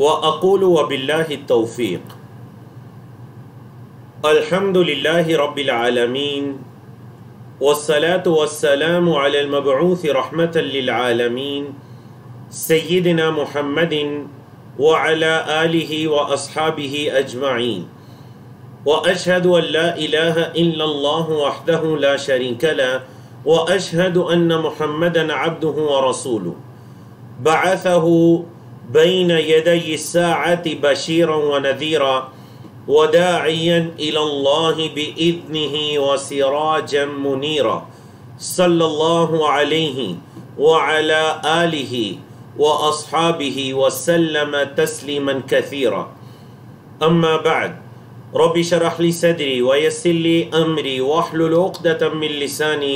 وأقول وبالله التوفيق. الحمد لله رب العالمين والصلاة والسلام على المبعوث رحمة للعالمين سيدنا محمد وعلى آله وأصحابه أجمعين. وأشهد أن لا إله إلا الله وحده لا شريك له وأشهد أن محمدا عبده ورسوله بعثه بين يدي الساعة بشيرا ونذيرا وداعيا إلى الله بإذنه وسراجا منيرا صلى الله عليه وعلى آله وأصحابه وسلم تسليما كثيرا. أما بعد، رب اشرح لي صدري ويسر لي أمري واحلل عقدة من لساني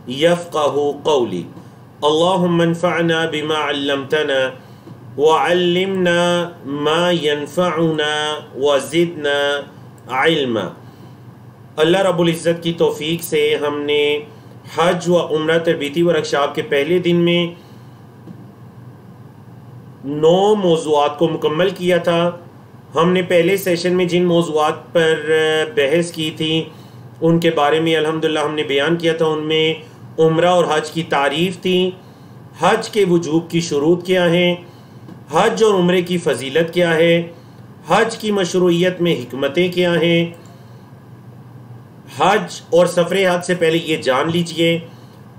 يفقه قولي. اللهم انفعنا بما علمتنا وعلمنا ما ينفعنا وزدنا علما. اللہ رب العزت کی توفیق سے ہم نے حج و عمرہ تربیتی ورکشاپ کے پہلے دن میں 9 موضوعات کو مکمل کیا تھا. ہم نے پہلے سیشن میں جن موضوعات پر بحث کی تھی ان کے بارے میں الحمدللہ ہم نے بیان کیا تھا. ان میں عمرہ اور حج کی تعریف تھی، حج کے وجوب کی شروط کیا ہیں، حج اور عمرے کی فضیلت کیا ہے، حج کی مشروعیت میں حکمتیں کیا ہیں. حج اور سفر حج سے پہلے یہ جان لیجئے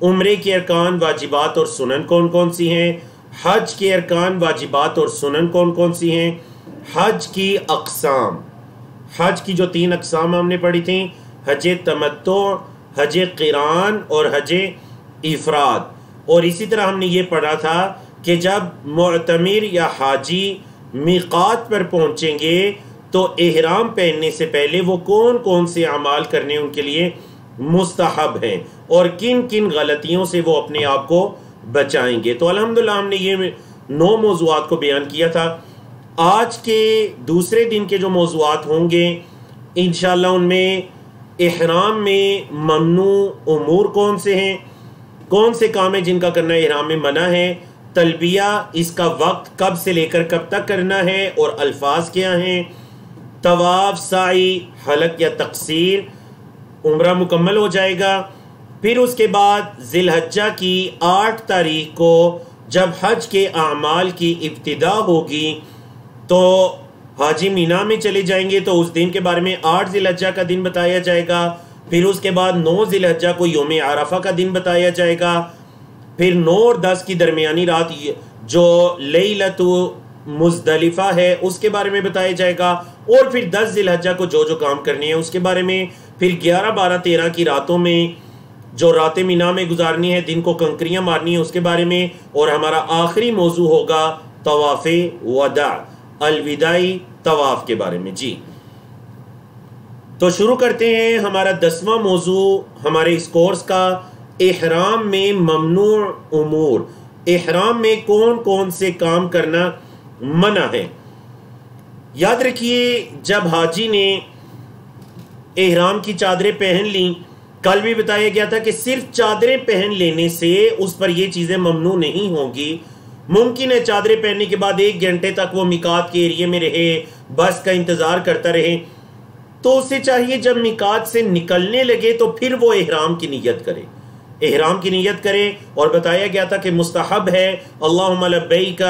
عمرے کے ارکان، واجبات اور سنن کون کون سی ہیں، حج کے ارکان، واجبات اور سنن کون کون سی ہیں، حج کی اقسام. حج کی جو 3 اقسام ہم نے پڑھی تھیں، حج تمتع، حج قران اور حج افراد. اور اسی طرح ہم نے یہ پڑھا تھا کہ جب معتمر یا حاجی میقات پر پہنچیں گے تو احرام پہننے سے پہلے وہ کون کون سے اعمال کرنے ان کے لیے مستحب ہیں اور کن کن غلطیوں سے وہ اپنے آپ کو بچائیں گے. تو الحمدللہ ہم نے یہ 9 موضوعات کو بیان کیا تھا. آج کے دوسرے دن کے جو موضوعات ہوں گے انشاءاللہ ان میں احرام میں ممنوع امور کون سے ہیں، کون سے کام ہیں جن کا کرنا احرام میں منع ہے، تلبیہ اس کا وقت کب سے لے کر کب تک کرنا ہے اور الفاظ کیا ہیں، طواف، سعی، حلق یا تقصیر. عمرہ مکمل ہو جائے گا. پھر اس کے بعد ذی الحجہ کی 8 تاریخ کو جب حج کے اعمال کی ابتدا ہوگی تو حاجی مینا میں چلے جائیں گے تو اس دن کے بارے میں 8 ذی الحجہ کا دن بتایا جائے گا. پھر اس کے بعد 9 ذی الحجہ کو یوم عرفہ کا دن بتایا جائے گا. پھر 9 اور 10 کی درمیانی رات جو لیلۃ مزدلفہ ہے اس کے بارے میں بتایا جائے گا. اور پھر 10 ذی الحجہ کو جو جو کام کرنے ہیں اس کے بارے میں. پھر 11، 12، 13 کی راتوں میں جو راتیں مینا میں گزارنی ہے، دن کو کنکریاں مارنی ہیں اس کے بارے میں. اور ہمارا آخری موضوع ہوگا طواف وداع، الوداعی طواف کے بارے میں. جی تو شروع کرتے ہیں ہمارا 10واں موضوع ہمارے اس کورس کا، احرام میں ممنوع امور. احرام میں کون کون سے کام کرنا منع ہے. یاد رکھیے جب حاجی نے احرام کی چادریں پہن لیں، کل بھی بتایا گیا تھا کہ صرف چادریں پہن لینے سے اس پر یہ چیزیں ممنوع نہیں ہوں گی. ممکن ہے چادریں پہننے کے بعد 1 گھنٹے تک وہ میقات کے ایریے میں رہے، بس کا انتظار کرتا رہے، تو اسے چاہیے جب میقات سے نکلنے لگے تو پھر وہ احرام کی نیت کرے، احرام کی نیت کرے. اور بتایا گیا تھا کہ مستحب ہے اللہم لبیک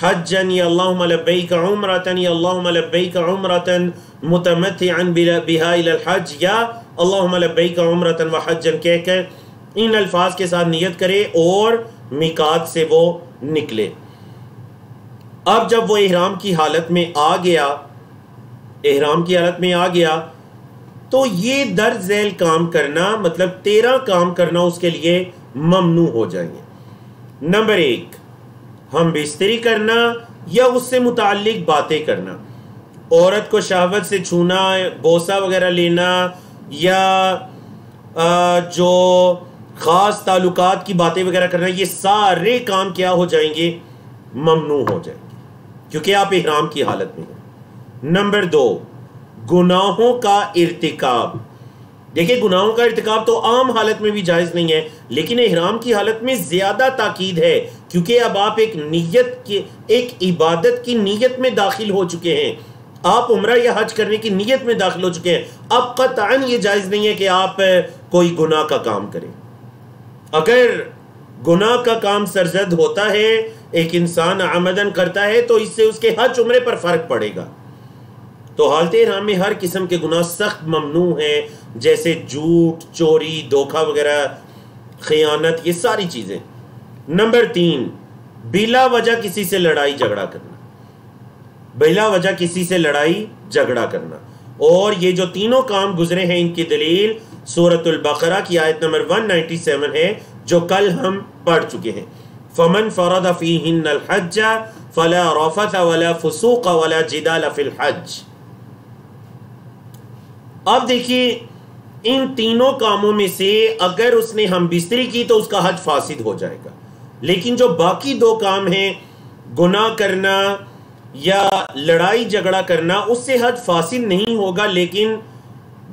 حجا یا اللہم لبیک عمرتا یا اللہم لبیک عمرتا متمتعا بها الى الحج یا اللہم لبیک عمرتا وحجا کہہ کر ان الفاظ کے ساتھ نیت کرے اور میقات سے وہ نکلے. اب جب وہ احرام کی حالت میں آ گیا، احرام کی حالت میں آ گیا تو یہ درج ذیل کام کرنا، مطلب 13 کام کرنا اس کے لیے ممنوع ہو جائیں گے. نمبر 1، ہم بستری کرنا یا اس سے متعلق باتیں کرنا. عورت کو شہوت سے چھونا، بوسہ وغیرہ لینا یا جو خاص تعلقات کی باتیں وغیرہ کرنا، یہ سارے کام کیا ہو جائیں گے؟ ممنوع ہو جائیں گے، کیونکہ آپ احرام کی حالت میں ہیں. نمبر 2، گناہوں کا ارتکاب. دیکھیں گناہوں کا ارتکاب تو عام حالت میں بھی جائز نہیں ہے، لیکن احرام کی حالت میں زیادہ تاکید ہے کیونکہ اب آپ ایک عبادت کی نیت میں داخل ہو چکے ہیں، آپ عمرہ یا حج کرنے کی نیت میں داخل ہو چکے ہیں. اب قطعاً یہ جائز نہیں ہے کہ آپ کوئی گناہ کا کام کریں. اگر گناہ کا کام سرزد ہوتا ہے، ایک انسان عمدن کرتا ہے، تو اس سے اس کے حج عمرے پر فرق پڑے گا. تو حالت احرام میں ہر قسم کے گناہ سخت ممنوع ہیں، جیسے جھوٹ، چوری، دھوکہ وغیرہ، خیانت، یہ ساری چیزیں. نمبر 3، بلا وجہ کسی سے لڑائی جھگڑا کرنا. بلا وجہ کسی سے لڑائی جھگڑا کرنا. اور یہ جو تینوں کام گزرے ہیں ان کی دلیل سورۃ البقرہ کی آیت نمبر 197 ہے، جو کل ہم پڑھ چکے ہیں. فمن فرض فیہن الحج فلا رفث ولا فسوق ولا جدال فی الحج. اب دیکھیے ان تینوں کاموں میں سے اگر اس نے ہم بستری کی تو اس کا حج فاسد ہو جائے گا. لیکن جو باقی 2 کام ہیں، گناہ کرنا یا لڑائی جھگڑا کرنا، اس سے حج فاسد نہیں ہوگا، لیکن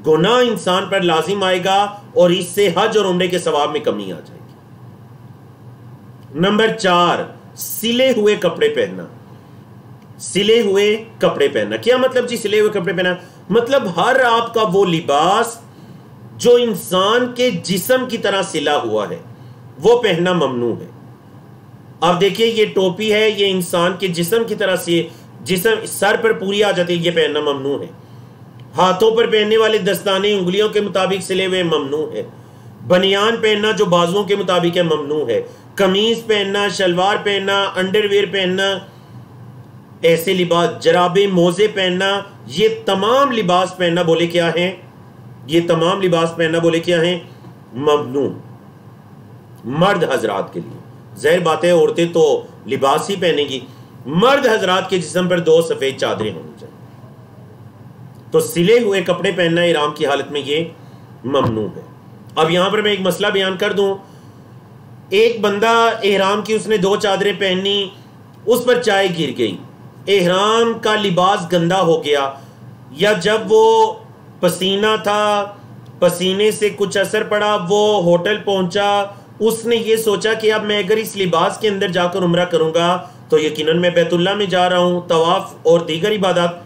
گناہ انسان پر لازم آئے گا اور اس سے حج اور عمرے کے ثواب میں کمی آ جائے گی. نمبر 4، سلے ہوئے کپڑے پہننا. سلے ہوئے کپڑے پہننا کیا مطلب جی؟ سلے ہوئے کپڑے پہننا مطلب ہر آپ کا وہ لباس جو انسان کے جسم کی طرح سلا ہوا ہے وہ پہننا ممنوع ہے. اب دیکھیے یہ ٹوپی ہے، یہ انسان کے جسم کی طرح سے جسم سر پر پوری آ جاتی ہے، یہ پہننا ممنوع ہے. ہاتھوں پر پہننے والے دستانے انگلیوں کے مطابق سلے ہوئے ممنوع ہے. بنیان پہننا جو بازوؤں کے مطابق ہے ممنوع ہے. قمیض پہننا، شلوار پہننا، انڈر ویئر پہننا، ایسے لباس، جرابے، موزے پہننا، یہ تمام لباس پہننا بولے کیا ہیں؟ یہ تمام لباس پہننا بولے کیا ہیں؟ ممنوع. مرد حضرات کے لیے ظاہر بات ہے عورتیں تو لباس ہی پہنیں گی، مرد حضرات کے جسم پر 2 سفید چادریں ہونی چاہیے. تو سلے ہوئے کپڑے پہننا احرام کی حالت میں یہ ممنوع ہے. اب یہاں پر میں ایک مسئلہ بیان کر دوں. ایک بندہ احرام کی اس نے 2 چادریں پہنی، اس پر چائے گر گئی، احرام کا لباس گندا ہو گیا، یا جب وہ پسینہ تھا، پسینے سے کچھ اثر پڑا، وہ ہوٹل پہنچا، اس نے یہ سوچا کہ اب میں اگر اس لباس کے اندر جا کر عمرہ کروں گا تو یقیناً میں بیت اللہ میں جا رہا ہوں، طواف اور دیگر عبادات،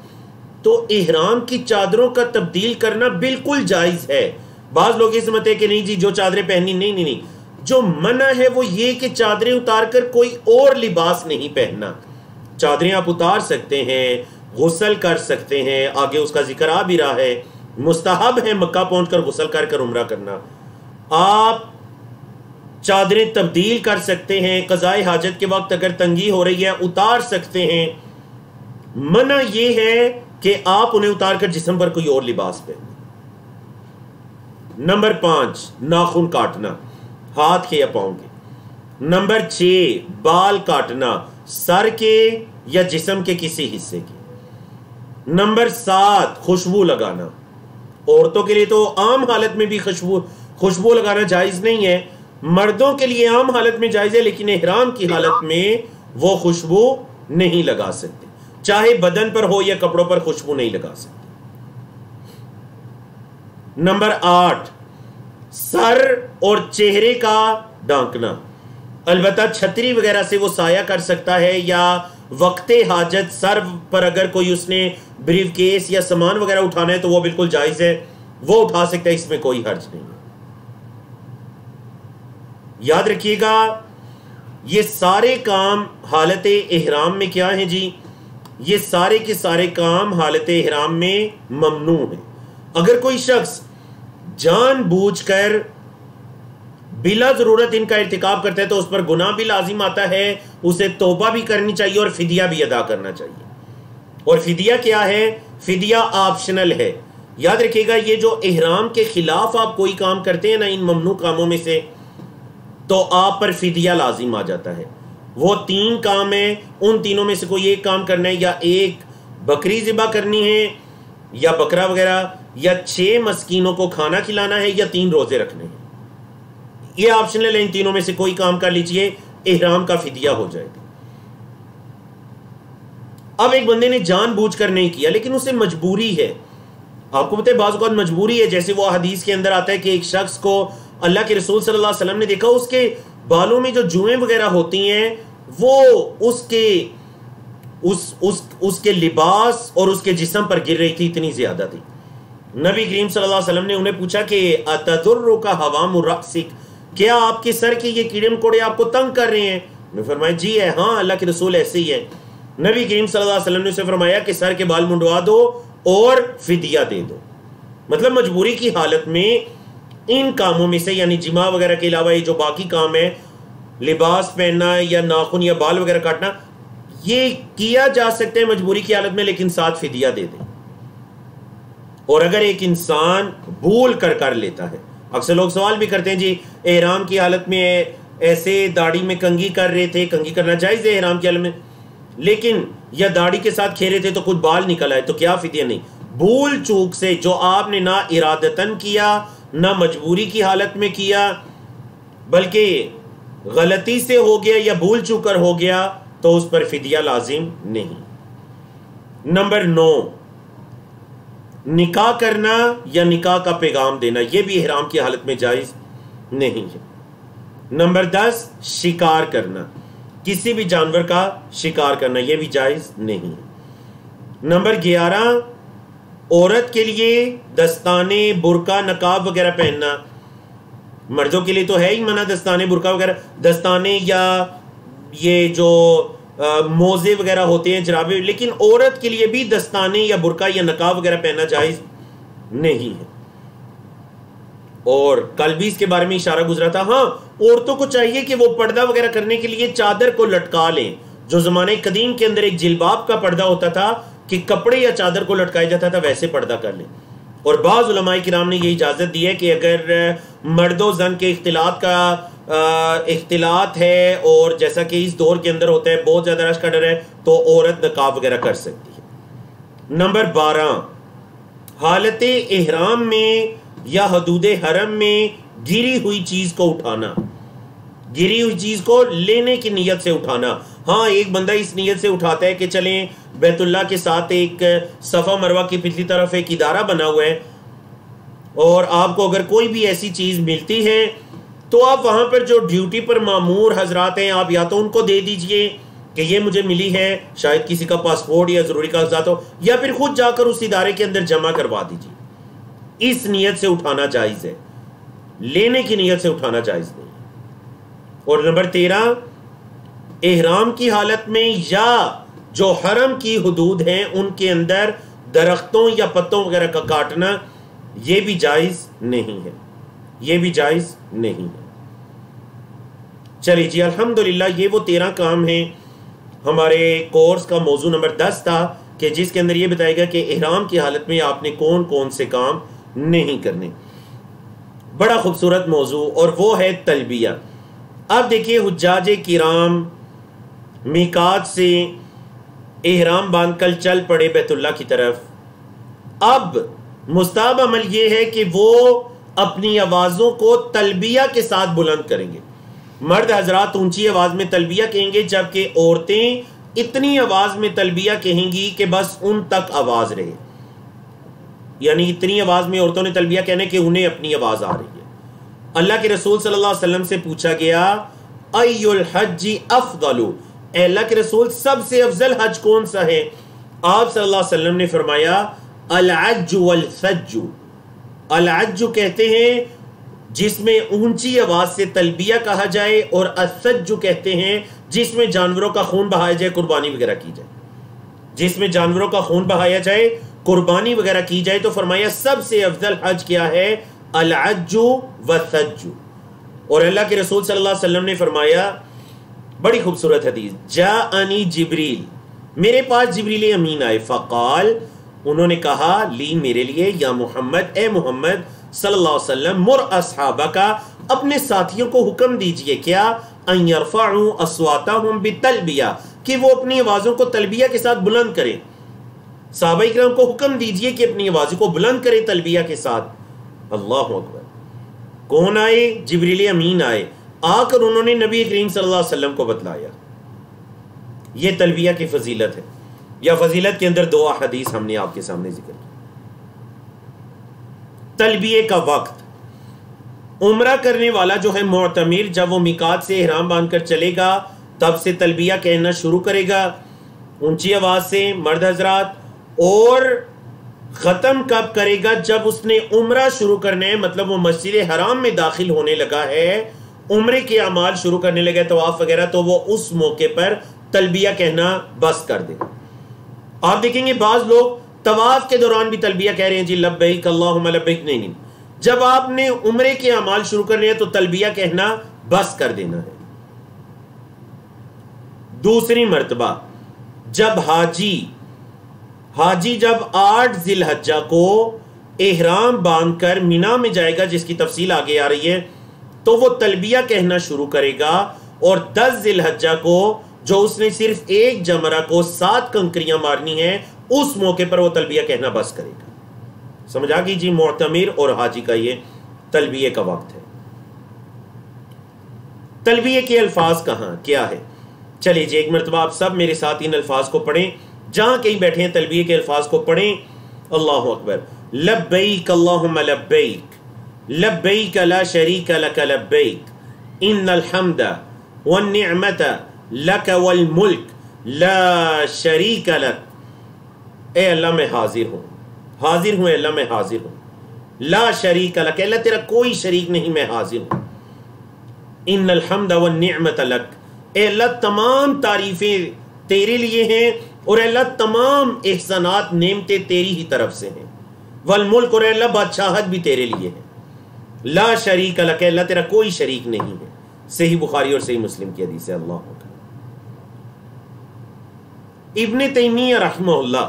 تو احرام کی چادروں کا تبدیل کرنا بالکل جائز ہے. بعض لوگ یہ سمجھتے ہیں کہ نہیں جی جو چادریں پہنی، نہیں، جو منع ہے وہ یہ کہ چادریں اتار کر کوئی اور لباس نہیں پہننا. چادریں آپ اتار سکتے ہیں، غسل کر سکتے ہیں، آگے اس کا ذکر آ بھی رہا ہے، مستحب ہے مکہ پہنچ کر غسل کر کر عمرہ کرنا. آپ چادریں تبدیل کر سکتے ہیں، قضاء حاجت کے وقت اگر تنگی ہو رہی ہے اتار سکتے ہیں. منع یہ ہے کہ آپ انہیں اتار کر جسم پر کوئی اور لباس پہنیں. نمبر 5، ناخن کاٹنا، ہاتھ کے یا پاؤں کے. نمبر 6، بال کاٹنا، سر کے یا جسم کے کسی حصے کے. نمبر 7، خوشبو لگانا. عورتوں کے لیے تو عام حالت میں بھی خوشبو لگانا جائز نہیں ہے، مردوں کے لیے عام حالت میں جائز ہے، لیکن احرام کی حالت میں وہ خوشبو نہیں لگا سکتے، چاہے بدن پر ہو یا کپڑوں پر خوشبو نہیں لگا سکتے. نمبر 8، سر اور چہرے کا ڈھانکنا. البتہ چھتری وغیرہ سے وہ سایہ کر سکتا ہے، یا وقت حاجت سر پر اگر کوئی اس نے بریف کیس یا سامان وغیرہ اٹھانا ہے تو وہ بالکل جائز ہے، وہ اٹھا سکتا ہے، اس میں کوئی حرج نہیں ہے. یاد رکھیے گا یہ سارے کام حالت احرام میں کیا ہیں جی؟ یہ سارے کے سارے کام حالت احرام میں ممنوع ہیں. اگر کوئی شخص جان بوجھ کر بلا ضرورت ان کا ارتکاب کرتا ہے تو اس پر گناہ بھی لازم آتا ہے، اسے توبہ بھی کرنی چاہیے اور فدیہ بھی ادا کرنا چاہیے. اور فدیہ کیا ہے؟ فدیہ آپشنل ہے. یاد رکھیے گا یہ جو احرام کے خلاف آپ کوئی کام کرتے ہیں نا ان ممنوع کاموں میں سے، تو آپ پر فدیہ لازم آ جاتا ہے. وہ 3 کام ہیں، ان تینوں میں سے کوئی ایک کام کرنا ہے، یا ایک بکری ذبح کرنی ہے یا بکرا وغیرہ، یا 6 مسکینوں کو کھانا کھلانا ہے، یا 3 روزے رکھنے ہیں. یہ آپشنل ہے، ان تینوں میں سے کوئی کام کر لیجئے، احرام کا فدیہ ہو جائے گا. اب ایک بندے نے جان بوجھ کر نہیں کیا لیکن اسے مجبوری ہے. آپ کو پتہ ہے بعض اوقات مجبوری ہے، جیسے وہ حدیث کے اندر آتا ہے کہ ایک شخص کو اللہ کے رسول صلی اللہ علیہ وسلم نے دیکھا اس کے بالوں میں جو جوئیں وغیرہ ہوتی ہیں وہ اس کے لباس اور اس کے جسم پر گر رہی تھی، اتنی زیادہ تھی. نبی کریم صلی اللہ علیہ وسلم نے انہیں پوچھا کہ اتذرک حوام رأسک، کیا آپ کے سر کے یہ کیڑے مکوڑے آپ کو تنگ کر رہے ہیں؟ انہوں نے فرمایا جی ہے، ہاں اللہ کے رسول ایسے ہی ہے. نبی کریم صلی اللہ علیہ وسلم نے اسے فرمایا کہ سر کے بال منڈوا دو اور فدیہ دے دو. مطلب مجبوری کی حالت میں ان کاموں میں سے، یعنی جماع وغیرہ کے علاوہ یہ جو باقی کام ہے، لباس پہننا یا ناخن یا بال وغیرہ کاٹنا، یہ کیا جا سکتا ہے مجبوری کی حالت میں، لیکن ساتھ فدیہ دے دیں. اور اگر ایک انسان بھول کر لیتا ہے، اکثر لوگ سوال بھی کرتے ہیں جی احرام کی حالت میں ایسے داڑھی میں کنگھی کر رہے تھے، کنگھی کرنا جائز ہے احرام کی حالت میں، لیکن یا داڑھی کے ساتھ کھیرے تھے تو کچھ بال نکل آئے تو کیا فدیہ؟ نہیں. بھول چوک سے جو آپ نے نہ ارادتاً کیا نہ مجبوری کی حالت میں کیا، بلکہ غلطی سے ہو گیا یا بھول چوک کر ہو گیا، تو اس پر فدیہ لازم نہیں. نمبر 9، نکاح کرنا یا نکاح کا پیغام دینا، یہ بھی احرام کی حالت میں جائز نہیں ہے. نمبر 10، شکار کرنا، کسی بھی جانور کا شکار کرنا، یہ بھی جائز نہیں ہے. نمبر 11، عورت کے لیے دستانے، برقع، نقاب وغیرہ پہننا. مردوں کے لیے تو ہے ہی منع دستانے، برقع وغیرہ، دستانے یا یہ جو موزے وغیرہ ہوتے ہیں، جرابے، لیکن عورت کے لیے بھی دستانے یا برقع یا نقاب وغیرہ پہننا جائز نہیں ہے. اور کل بھی اس کے بارے میں اشارہ گزرا تھا. ہاں، عورتوں کو چاہیے کہ وہ پردہ وغیرہ کرنے کے لیے چادر کو لٹکا لیں، جو زمانے قدیم کے اندر ایک جلباب کا پردہ ہوتا تھا کہ کپڑے یا چادر کو لٹکایا جاتا تھا، ویسے پردہ کر لیں. اور بعض علماء کرام نے یہ اجازت دی ہے کہ اگر مرد و زن کے اختلاط ہے، اور جیسا کہ اس دور کے اندر ہوتا ہے، بہت زیادہ رش کا ڈر ہے، تو عورت نقاب وغیرہ کر سکتی ہے. نمبر 12، حالت احرام میں یا حدود حرم میں گری ہوئی چیز کو اٹھانا، گری ہوئی چیز کو لینے کی نیت سے اٹھانا. ہاں، ایک بندہ اس نیت سے اٹھاتا ہے کہ چلیں بیت اللہ کے ساتھ ایک صفا مروہ کی پچھلی طرف ایک ادارہ بنا ہوا ہے، اور آپ کو اگر کوئی بھی ایسی چیز ملتی ہے تو آپ وہاں پر جو ڈیوٹی پر مامور حضرات ہیں، آپ یا تو ان کو دے دیجئے کہ یہ مجھے ملی ہے، شاید کسی کا پاسپورٹ یا ضروری کاغذات ہو، یا پھر خود جا کر اس ادارے کے اندر جمع کروا دیجئے. اس نیت سے اٹھانا جائز ہے، لینے کی نیت سے اٹھانا جائز نہیں. اور نمبر 13، احرام کی حالت میں یا جو حرم کی حدود ہیں ان کے اندر درختوں یا پتوں وغیرہ کا کاٹنا، یہ بھی جائز نہیں ہے، یہ بھی جائز نہیں ہے. چلیے جی، الحمدللہ یہ وہ 13 کام ہیں. ہمارے کورس کا موضوع نمبر 10 تھا کہ جس کے اندر یہ بتائے گا کہ احرام کی حالت میں آپ نے کون کون سے کام نہیں کرنے. بڑا خوبصورت موضوع، اور وہ ہے تلبیہ. اب دیکھیے، حجاج کرام میقات سے احرام باندھ کر چل پڑے بیت اللہ کی طرف. اب مستحب عمل یہ ہے کہ وہ اپنی آوازوں کو تلبیہ کے ساتھ بلند کریں گے. مرد حضرات اونچی آواز میں تلبیہ کہیں گے، جبکہ عورتیں اتنی آواز میں تلبیہ کہیں گی کہ بس ان تک آواز رہے. یعنی اتنی آواز میں عورتوں نے تلبیہ کہنے کہ انہیں اپنی آواز آ رہی ہے. اللہ کے رسول صلی اللہ علیہ وسلم سے پوچھا گیا، ای الحج افضل، اے اللہ کے رسول سب سے افضل حج کون سا ہے؟ آپ صلی اللہ علیہ وسلم نے فرمایا، العج والثج. العج کہتے ہیں جس میں اونچی آواز سے تلبیہ کہا جائے، اور الثج کہتے ہیں جس میں جانوروں کا خون بہایا جائے، قربانی وغیرہ کی جائے. جس میں جانوروں کا خون بہایا جائے، قربانی وغیرہ کی جائے. تو فرمایا سب سے افضل حج کیا ہے؟ العج والثج. اور اللہ کے رسول صلی اللہ علیہ وسلم نے فرمایا، بڑی خوبصورت حدیث، جاءنی جبریل، میرے پاس جبریل امین آئے، فقال، انہوں نے کہا، لی میرے لیے، یا محمد، اے محمد صلی اللہ علیہ وسلم، مر اصحابہ کا، اپنے ساتھیوں کو حکم دیجئے، کیا؟ ان یرفعوا اصواتهم بالتلبیہ، کہ وہ اپنی آوازوں کو تلبیہ کے ساتھ بلند کریں. صحابہ کرام کو حکم دیجئے کہ اپنی آوازوں کو بلند کریں تلبیہ کے ساتھ. اللہ اکبر. کون آئے؟ جبریل امین آئے. آ کر انہوں نے نبی کریم صلی اللہ علیہ وسلم کو بتلایا. یہ تلبیہ کی فضیلت ہے. یا فضیلت کے اندر 2 احادیث ہم نے آپ کے سامنے ذکر کی. تلبیہ کا وقت، عمرہ کرنے والا جو ہے معتمر، جب وہ میقات سے احرام باندھ کر چلے گا تب سے تلبیہ کہنا شروع کرے گا اونچی آواز سے مرد حضرات، اور ختم کب کرے گا؟ جب اس نے عمرہ شروع کرنا ہے، مطلب وہ مسجد حرام میں داخل ہونے لگا ہے، عمرے کے اعمال شروع کرنے لگا ہے، طواف وغیرہ، تو وہ اس موقع پر تلبیہ کہنا بس کر دے گا۔ آپ دیکھیں گے بعض لوگ طواف کے دوران بھی تلبیہ کہہ رہے ہیں، جی لبیک اللہم لبیک، نہیں، جب آپ نے عمرے کے اعمال شروع کرنے ہیں تو تلبیہ کہنا بس کر دینا ہے۔ دوسری مرتبہ جب حاجی جب 8 ذی الحجہ کو احرام باندھ کر مینا میں جائے گا، جس کی تفصیل آگے آ رہی ہے، تو وہ تلبیہ کہنا شروع کرے گا، اور 10 ذی الحجہ کو جو اس نے صرف ایک جمرہ کو 7 کنکریاں مارنی ہیں، اس موقع پر وہ تلبیہ کہنا بس کرے گا۔ سمجھ آ گئی جی؟ معتمر اور حاجی کا یہ تلبیہ کا وقت ہے۔ تلبیہ کے الفاظ کہاں کیا ہے؟ چلیے جی ایک مرتبہ آپ سب میرے ساتھ ان الفاظ کو پڑھیں، جہاں کہیں بیٹھے ہیں تلبیہ کے الفاظ کو پڑھیں۔ اللہ اکبر۔ لبیک اللہم لبیک، لبیک لا شریک لک لبیک، ان الحمد والنعمت لک والملک لا شریک لک۔ اے اللہ میں حاضر ہوں اے اللہ میں حاضر ہوں، لا شریک لک، اللہ تیرا کوئی شریک نہیں، میں حاضر ہوں۔ ان الحمد والنعمت لک، اے اللہ تمام تعریفیں تیرے لیے ہیں، اور اے اللہ تمام احسانات نعمتیں تیری ہی طرف سے ہیں، والملک، اور اے اللہ بادشاہت بھی تیرے لیے ہے، لا شریک لک، اللہ تیرا کوئی شریک نہیں ہے۔ صحیح بخاری اور صحیح مسلم کی حدیث ہے۔ اللہ اکبر۔ ابن تیمیہ رحمہ اللہ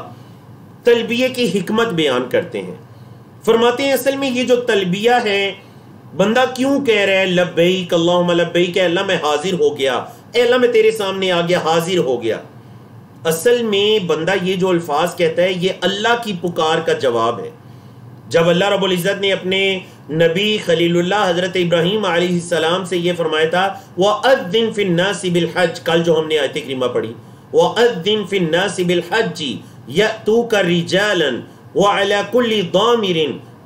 تلبیہ کی حکمت بیان کرتے ہیں، فرماتے ہیں اصل میں یہ جو تلبیہ ہے، بندہ کیوں کہہ رہا ہے لبیک اللہم لبیک، اے اللہ میں حاضر ہو گیا، اے اللہ میں تیرے سامنے آ گیا، حاضر ہو گیا۔ اصل میں بندہ یہ جو الفاظ کہتا ہے یہ اللہ کی پکار کا جواب ہے۔ جب اللہ رب العزت نے اپنے نبی خلیل اللہ حضرت ابراہیم علیہ السلام سے یہ فرمایا تھا، وَأَذِّن فِي النَّاسِ بِالْحَجِّ، کل جو ہم نے آیت کریمہ پڑھی، وَأَذِّن فِي النَّاسِ بِالْحَجِّ يَأْتُوكَ رِجَالًا وَعَلَى كُلِّ ضَامِرٍ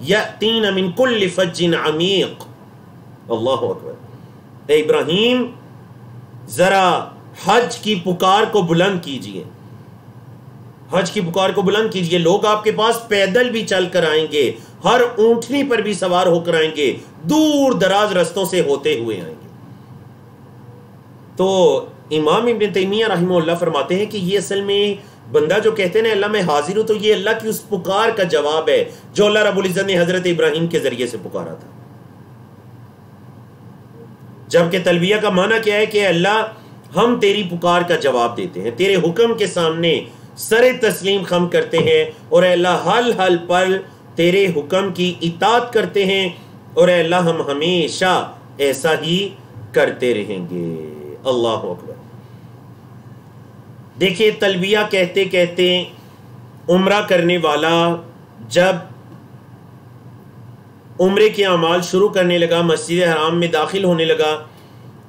يَأْتِينَ مِن كُلِّ فَجٍّ عَمِيقٍ۔ اللہ اکبر۔ اے ابراہیم ذرا حج کی پکار کو بلند کیجئے، حج کی پکار کو بلند کیجئے، لوگ آپ کے پاس پیدل بھی چل کر آئیں گے، ہر اونٹنی پر بھی سوار ہو کر آئیں گے، دور دراز رستوں سے ہوتے ہوئے آئیں گے۔ تو امام ابن تیمیہ رحمہ اللہ فرماتے ہیں کہ یہ اصل میں بندہ جو کہتے ہیں نا اللہ میں حاضر ہوں، تو یہ اللہ کی اس پکار کا جواب ہے جو اللہ رب العزت نے حضرت ابراہیم کے ذریعے سے پکارا تھا۔ جبکہ تلبیہ کا معنی کیا ہے کہ اللہ ہم تیری پکار کا جواب دیتے ہیں، تیرے حکم کے سامنے سر تسلیم خم کرتے ہیں، اور اے اللہ حل پر تیرے حکم کی اطاعت کرتے ہیں، اور اے اللہ ہم ہمیشہ ایسا ہی کرتے رہیں گے۔ اللہ اکبر۔ دیکھیں تلبیہ کہتے کہتے عمرہ کرنے والا جب عمرے کے اعمال شروع کرنے لگا، مسجد حرام میں داخل ہونے لگا،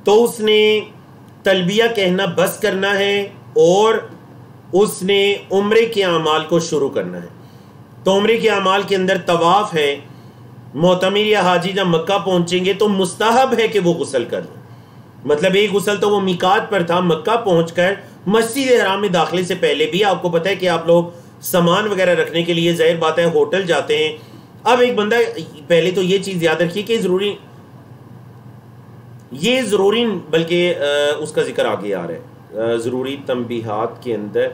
تو اس نے تلبیہ کہنا بس کرنا ہے، اور اس نے عمرے کے اعمال کو شروع کرنا ہے۔ تو عمرے کے اعمال کے اندر طواف ہے۔ معتمر یا حاجی جب مکہ پہنچیں گے تو مستحب ہے کہ وہ غسل کر لیں، مطلب ایک غسل تو وہ میقات پر تھا، مکہ پہنچ کر مسجد حرام میں داخلے سے پہلے بھی آپ کو پتہ ہے کہ آپ لوگ سامان وغیرہ رکھنے کے لیے ظاہر بات ہے ہوٹل جاتے ہیں۔ اب ایک بندہ پہلے تو یہ چیز یاد رکھیے کہ ضروری بلکہ اس کا ذکر آگے آ رہا ہے، ضروری تنبیہات کے اندر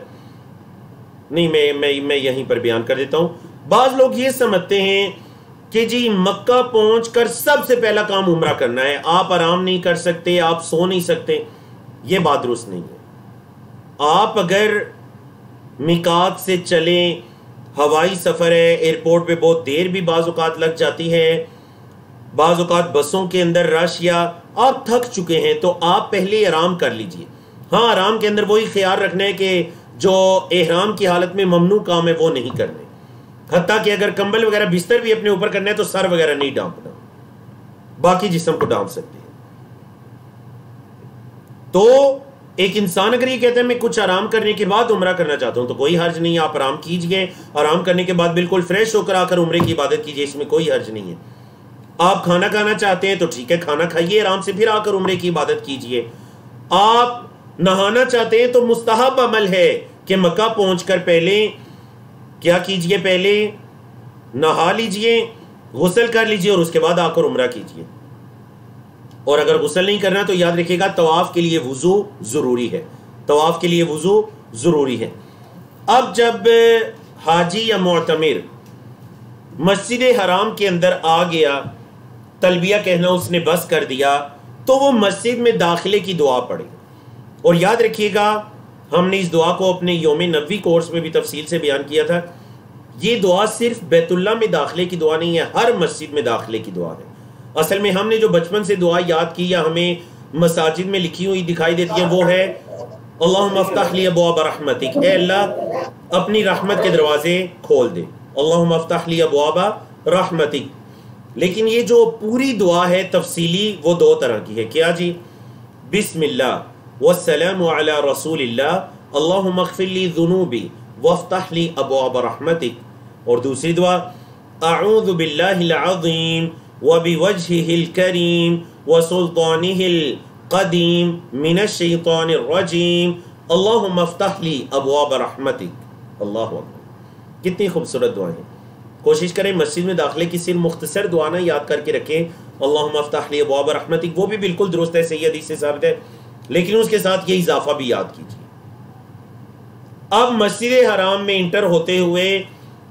نہیں، میں یہیں پر بیان کر دیتا ہوں۔ بعض لوگ یہ سمجھتے ہیں کہ جی مکہ پہنچ کر سب سے پہلا کام عمرہ کرنا ہے، آپ آرام نہیں کر سکتے، آپ سو نہیں سکتے، یہ بات درست نہیں ہے۔ آپ اگر میقات سے چلیں، ہوائی سفر ہے، ایئرپورٹ پہ بہت دیر بھی بعض اوقات لگ جاتی ہے، بعض اوقات بسوں کے اندر رش، یا آپ تھک چکے ہیں، تو آپ پہلے آرام کر لیجئے۔ ہاں آرام کے اندر وہی خیال رکھنا ہے کہ جو احرام کی حالت میں ممنوع کام ہے وہ نہیں کرنے، حتیٰ کہ اگر کمبل وغیرہ بستر بھی اپنے اوپر کرنا ہے تو سر وغیرہ نہیں ڈانپنا، باقی جسم کو ڈانپ سکتے ہیں۔ تو ایک انسان اگر یہ کہتا ہے میں کچھ آرام کرنے کے بعد عمرہ کرنا چاہتا ہوں تو کوئی حرج نہیں ہے، آپ آرام کیجئے، آرام کرنے کے بعد بالکل فریش ہو کر آ کر عمرے کی عبادت کیجئے، اس میں کوئی حرج نہیں ہے۔ آپ کھانا کھانا چاہتے ہیں تو ٹھیک ہے، کھانا کھائیے آرام سے، پھر آ کر عمرے کی عبادت کیجئے۔ آپ نہانا چاہتے ہیں تو مستحب عمل ہے کہ مکہ پہنچ کر پہلے کیا کیجئے، پہلے نہا لیجئے، غسل کر لیجئے اور اس کے بعد آ کر عمرہ کیجئے۔ اور اگر غسل نہیں کرنا تو یاد رکھیے گا طواف کے لیے وضو ضروری ہے، طواف کے لیے وضو ضروری ہے۔ اب جب حاجی یا معتمر مسجد حرام کے اندر آ گیا، تلبیہ کہنا اس نے بس کر دیا، تو وہ مسجد میں داخلے کی دعا پڑھے۔ اور یاد رکھیے گا ہم نے اس دعا کو اپنے یوم نبوی کورس میں بھی تفصیل سے بیان کیا تھا، یہ دعا صرف بیت اللہ میں داخلے کی دعا نہیں ہے، ہر مسجد میں داخلے کی دعا ہے۔ اصل میں ہم نے جو بچپن سے دعا یاد کی یا ہمیں مساجد میں لکھی ہوئی دکھائی دیتی ہے وہ ہے اللہم افتح لی ابواب رحمتک، اے اللہ اپنی رحمت کے دروازے کھول دے، اللہم افتح لی ابواب رحمتک۔ لیکن یہ جو پوری دعا ہے تفصیلی وہ دو طرح کی ہے، کیا جی؟ بسم اللہ والسلام علی رسول اللہ اللہم اغفر لی ذنوبی وافتح لی ابواب رحمتک۔ اور دوسری دعا اعوذ باللہ العظیم وبوجہہ الکریم وسلطانہ القدیم من الشیطان الرجیم اللہم افتح لی ابواب رحمتک۔ اللہ اکبر، کتنی خوبصورت دعائیں ہیں۔ کوشش کریں مسجد میں داخلے کی صرف مختصر دعا نہ یاد کر کے رکھیں، اللہم افتح لی ابواب رحمتک، وہ بھی بالکل درست ہے، صحیح حدیث سے ثابت ہے، لیکن اس کے ساتھ یہ اضافہ بھی یاد کیجیے۔ اب مسجد حرام میں انٹر ہوتے ہوئے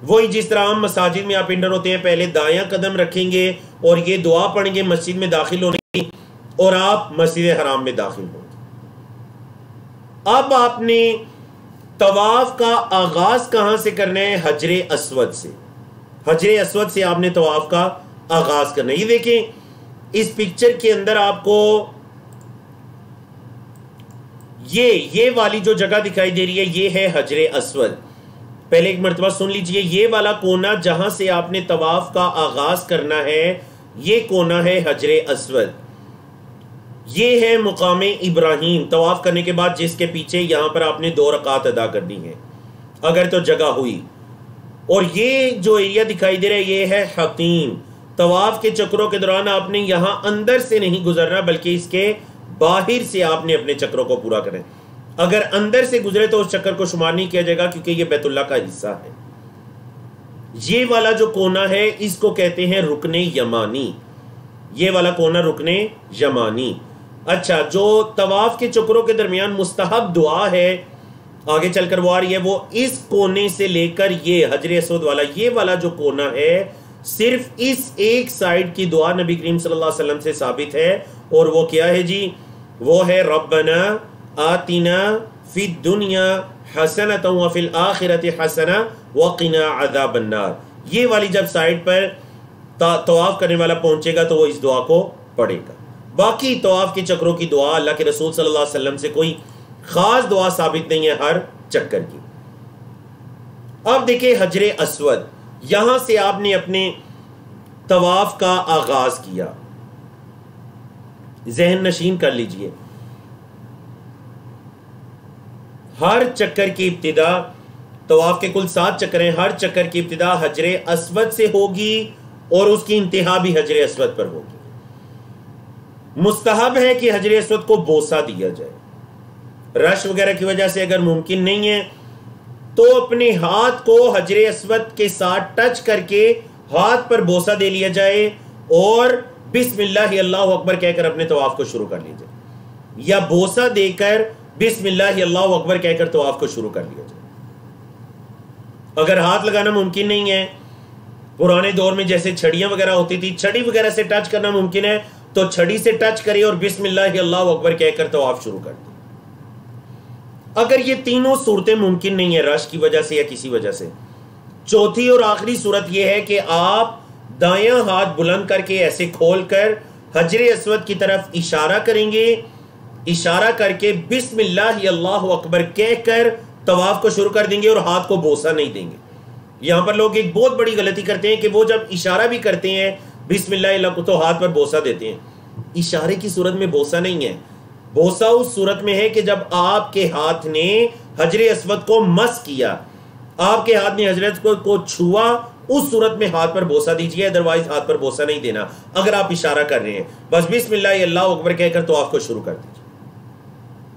وہی جس طرح ہم مساجد میں آپ انٹر ہوتے ہیں، پہلے دایاں قدم رکھیں گے اور یہ دعا پڑھیں گے مسجد میں داخل ہونے کی، اور آپ مسجد حرام میں داخل ہوں گے۔ اب آپ نے طواف کا آغاز کہاں سے کرنا ہے؟ حجر اسود سے، حجر اسود سے آپ نے طواف کا آغاز کرنا ہے۔ یہ دیکھیں اس پکچر کے اندر آپ کو یہ والی جو جگہ دکھائی دے رہی ہے یہ ہے حجر اسود۔ پہلے ایک مرتبہ سن لیجئے، یہ والا کونا جہاں سے آپ نے طواف کا آغاز کرنا ہے یہ کونا ہے حجر اسود، یہ ہے مقام ابراہیم، طواف کرنے کے بعد جس کے پیچھے یہاں پر آپ نے 2 رکعات ادا کرنی ہے اگر تو جگہ ہوئی۔ اور یہ جو ایریا دکھائی دے رہا ہے یہ ہے حتیم، طواف کے چکروں کے دوران آپ نے یہاں اندر سے نہیں گزرنا بلکہ اس کے باہر سے آپ نے اپنے چکروں کو پورا کریں۔ اگر اندر سے گزرے تو اس چکر کو شمار نہیں کیا جائے گا کیونکہ یہ بیت اللہ کا حصہ ہے۔ یہ والا جو کونا ہے اس کو کہتے ہیں رکن یمانی، یہ والا کونا رکن یمانی۔ اچھا، جو طواف کے چکروں کے درمیان مستحب دعا ہے آگے چل کر وہ آ رہی ہے، وہ اس کونے سے لے کر یہ حجر اسود والا یہ والا جو کونا ہے صرف اس ایک سائیڈ کی دعا نبی کریم صلی اللہ علیہ وسلم سے ثابت ہے، اور وہ کیا ہے جی؟ وہ ہے ربنا آتنا فی الدنیا حسنۃ وفی الآخرۃ حسنہ وقنا عذاب النار۔ یہ والی جب سائیڈ پر طواف کرنے والا پہنچے گا تو وہ اس دعا کو پڑھے گا۔ باقی طواف کے چکروں کی دعا اللہ کے رسول صلی اللہ علیہ وسلم سے کوئی خاص دعا ثابت نہیں ہے ہر چکر کی۔ اب دیکھیں حجر اسود، یہاں سے آپ نے اپنے طواف کا آغاز کیا، ذہن نشین کر لیجئے۔ ہر چکر کی ابتدا، طواف کے کل 7 چکر ہیں، ہر چکر کی ابتدا حجر اسود سے ہوگی اور اس کی انتہا بھی حجر اسود پر ہوگی۔ مستحب ہے کہ حجر اسود کو بوسہ دیا جائے، رش وغیرہ کی وجہ سے اگر ممکن نہیں ہے تو اپنے ہاتھ کو حجر اسود کے ساتھ ٹچ کر کے ہاتھ پر بوسہ دے لیا جائے اور بسم اللہ اللہ اکبر کہہ کر اپنے طواف کو شروع کر لیا جائے، یا بوسہ دے کر بسم اللہ اللہ اکبر کہہ کر طواف کو شروع کر لیا جائے۔ اگر ہاتھ لگانا ممکن نہیں ہے، پرانے دور میں جیسے چھڑیاں وغیرہ ہوتی تھی، چھڑی وغیرہ سے ٹچ کرنا ممکن ہے تو چھڑی سے ٹچ کرے اور بسم اللہ اللہ اکبر کہہ کر طواف شروع کر دے۔ اگر یہ تینوں صورتیں ممکن نہیں ہیں رش کی وجہ سے یا کسی وجہ سے، چوتھی اور آخری صورت یہ ہے کہ آپ دایاں ہاتھ بلند کر کے ایسے کھول کر حجر اسود کی طرف اشارہ کریں گے، اشارہ کر کے بسم اللہ اللہ اکبر کہہ کر طواف کو شروع کر دیں گے اور ہاتھ کو بوسہ نہیں دیں گے۔ یہاں پر لوگ ایک بہت بڑی غلطی کرتے ہیں کہ وہ جب اشارہ بھی کرتے ہیں بسم اللہ اللہ کو تو ہاتھ پر بوسہ دیتے ہیں۔ اشارے کی صورت میں بوسہ نہیں ہے، بوسہ اس صورت میں ہے کہ جب آپ کے ہاتھ نے حجر اسود کو مس کیا، آپ کے ہاتھ نے حضرت کو چھوا اس صورت میں ہاتھ پر بوسہ دیجیے، ادروائز ہاتھ پر بوسہ نہیں دینا۔ اگر آپ اشارہ کر رہے ہیں بس بسم اللہ اللہ اکبر کہہ کر طواف کو شروع کر دیجیے،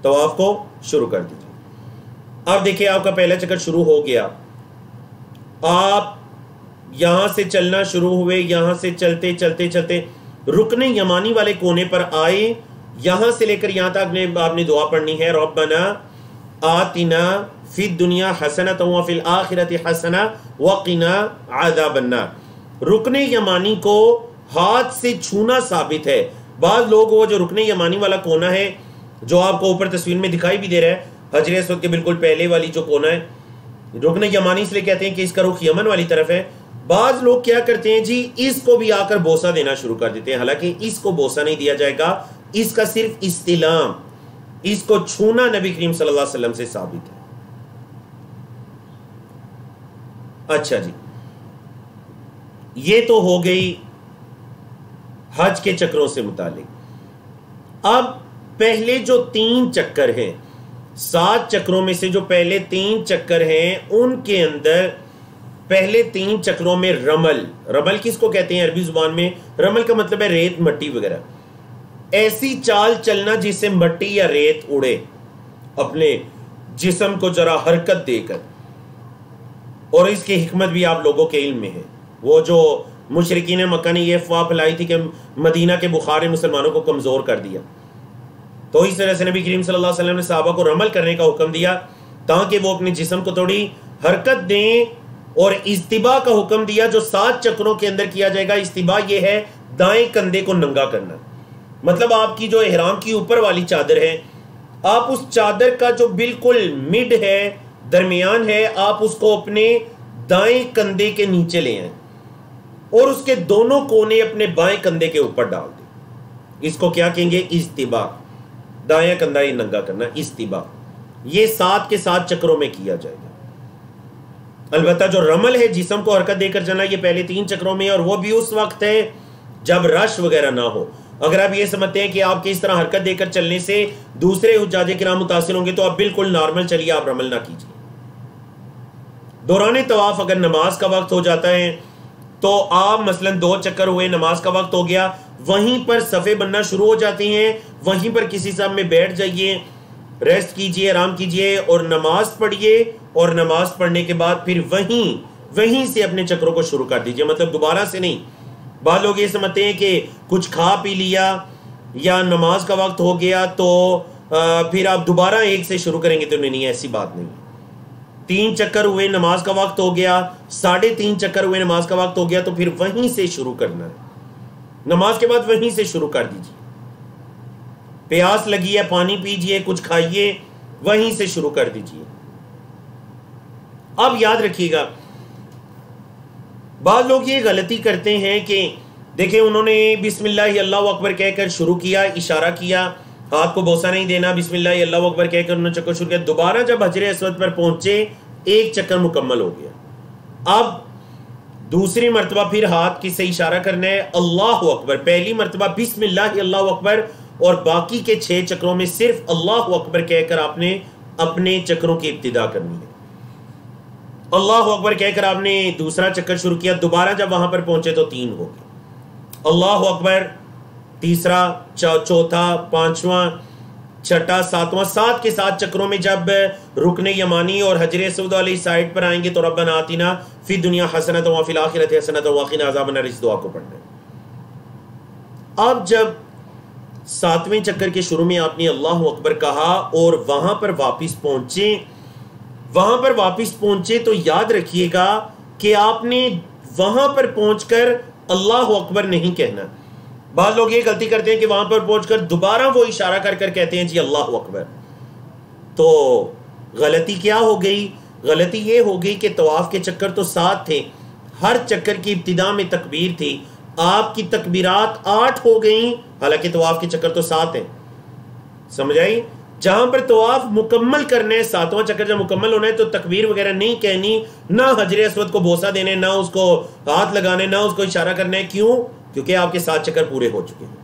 طواف کو شروع کر دیجیے۔ اب دیکھیں آپ کا پہلا چکر شروع ہو گیا، آپ یہاں سے چلنا شروع ہوئے، یہاں سے چلتے چلتے چلتے رکن یمانی والے کونے پر آئے، یہاں سے لے کر یہاں تک آپ نے دعا پڑھنی ہے، ربنا آتنا فی الدنیا حسنۃ وفی الآخرۃ حسنہ وقنا عذاب النار۔ رکن یمانی کو ہاتھ سے چھونا ثابت ہے۔ بعض لوگ وہ جو رکن یمانی والا کونا ہے جو آپ کو اوپر تصویر میں دکھائی بھی دے رہا ہے، حجر اسود کے بالکل پہلے والی جو کونا ہے، رکن یمانی اس لیے کہتے ہیں کہ اس کا رخ یمن والی طرف ہے۔ بعض لوگ کیا کرتے ہیں جی اس کو بھی آ کر بوسہ دینا شروع کر دیتے ہیں، حالانکہ اس کو بوسہ نہیں دیا جائے گا، اس کا صرف استلام، اس کو چھونا نبی کریم صلی اللہ علیہ وسلم سے ثابت ہے۔ اچھا جی، یہ تو ہو گئی حج کے چکروں سے متعلق۔ اب پہلے جو 3 چکر ہیں، 7 چکروں میں سے جو پہلے 3 چکر ہیں ان کے اندر پہلے 3 چکروں میں رمل کس کو کہتے ہیں عربی زبان میں؟ رمل کا مطلب ہے ریت مٹی وغیرہ، ایسی چال چلنا جس سے مٹی یا ریت اڑے، اپنے جسم کو ذرا حرکت دے کر۔ اور اس کی حکمت بھی آپ لوگوں کے علم میں ہے، وہ جو مشرکین مکہ نے یہ افواہ پھیلائی تھی کہ مدینہ کے بخار نے مسلمانوں کو کمزور کر دیا، تو اس طرح سے نبی کریم صلی اللہ علیہ وسلم نے صحابہ کو رمل کرنے کا حکم دیا تاکہ وہ اپنے جسم کو تھوڑی حرکت دیں، اور استباء کا حکم دیا جو 7 چکروں کے اندر کیا جائے گا۔ استباء یہ ہے دائیں کندھے کو ننگا کرنا، مطلب آپ کی جو احرام کی اوپر والی چادر ہے، آپ اس چادر کا جو بالکل مڈ ہے، درمیان ہے، آپ اس کو اپنے دائیں کندھے کے نیچے لے آئیں اور اس کے دونوں کونے اپنے بائیں کندھے کے اوپر ڈال دیں۔ اس کو کیا کہیں گے؟ استباء، دائیں کندھا ہی ننگا کرنا، استباء۔ یہ 7 کے 7 چکروں میں کیا جائے گا۔ البتہ جو رمل ہے جسم کو حرکت دے کر چلنا، یہ پہلے 3 چکروں میں، اور وہ بھی اس وقت ہے جب رش وغیرہ نہ ہو۔ اگر آپ یہ سمجھتے ہیں کہ آپ کی اس طرح حرکت دے کر چلنے سے دوسرے حجاج کرام متاثر ہوں گے تو آپ بالکل نارمل چلیے، آپ رمل نہ کیجیے۔ دوران طواف اگر نماز کا وقت ہو جاتا ہے تو آپ مثلا 2 چکر ہوئے، نماز کا وقت ہو گیا، وہیں پر صفیں بننا شروع ہو جاتی ہیں، وہیں پر کسی صف میں بیٹھ جائیے، ریسٹ کیجئے، آرام کیجئے اور نماز پڑھیے، اور نماز پڑھنے کے بعد پھر وہیں سے اپنے چکروں کو شروع کر دیجئے، مطلب دوبارہ سے نہیں۔ بعض لوگ یہ سمجھتے ہیں کہ کچھ کھا پی لیا یا نماز کا وقت ہو گیا تو پھر آپ دوبارہ ایک سے شروع کریں گے، تو نہیں، ایسی بات نہیں۔ 3 چکر ہوئے، نماز کا وقت ہو گیا، 3.5 چکر ہوئے، نماز کا وقت ہو گیا، تو پھر وہیں سے شروع کرنا ہے، نماز کے بعد وہیں سے شروع کر دیجئے۔ پیاس لگی ہے، پانی پیجئے، کچھ کھائیے، وہیں سے شروع کر دیجئے۔ اب یاد رکھیے گا، بعض لوگ یہ غلطی کرتے ہیں کہ دیکھیں انہوں نے بسم اللہ اللہ اکبر کہہ کر شروع کیا، اشارہ کیا، ہاتھ کو بوسہ نہیں دینا، بسم اللہ اللہ اکبر کہہ کر انہوں نے چکر شروع کیا، دوبارہ جب حجر اسود پر پہنچے 1 چکر مکمل ہو گیا، اب دوسری مرتبہ پھر ہاتھ کی سے اشارہ کرنا ہے اللہ اکبر، پہلی مرتبہ بسم اللہ اللہ اکبر، اور باقی کے 6 چکروں میں صرف اللہ اکبر کہہ کر آپ نے اپنے چکروں کی ابتدا کرنی ہے۔ اللہ اکبر کہہ کر آپ نے دوسرا چکر شروع کیا، دوبارہ جب وہاں پر پہنچے تو 3 ہو گئے، اللہ اکبر، تیسرا، چوتھا، 5واں، چھٹا، 7واں، 7 کے 7 چکروں میں جب رکن یمانی اور حجر اسود والی سائڈ پر آئیں گے تو ربنا آتنا فی الدنیا حسنۃ وفی الآخرۃ حسنۃ وقنا عذاب النار، اس دعا کو پڑھنا ہے۔ اب جب 7ویں چکر کے شروع میں آپ نے اللہ اکبر کہا اور وہاں پر واپس پہنچے تو یاد رکھیے گا کہ آپ نے وہاں پر پہنچ کر اللہ اکبر نہیں کہنا۔ بعض لوگ یہ غلطی کرتے ہیں کہ وہاں پر پہنچ کر دوبارہ وہ اشارہ کر کر کہتے ہیں جی اللہ اکبر، تو غلطی کیا ہو گئی؟ غلطی یہ ہو گئی کہ طواف کے چکر تو 7 تھے، ہر چکر کی ابتدا میں تکبیر تھی، آپ کی تکبیرات 8 ہو گئیں، حالانکہ طواف کے چکر تو 7 ہیں، سمجھ آئی؟ جہاں پر طواف مکمل کرنے 7واں چکر جب مکمل ہونا ہے تو تکبیر وغیرہ نہیں کہنی، نہ حجر اسود کو بوسہ دینے، نہ اس کو ہاتھ لگانے، نہ اس کو اشارہ کرنا ہے۔ کیوں؟ کیونکہ آپ کے 7 چکر پورے ہو چکے ہیں،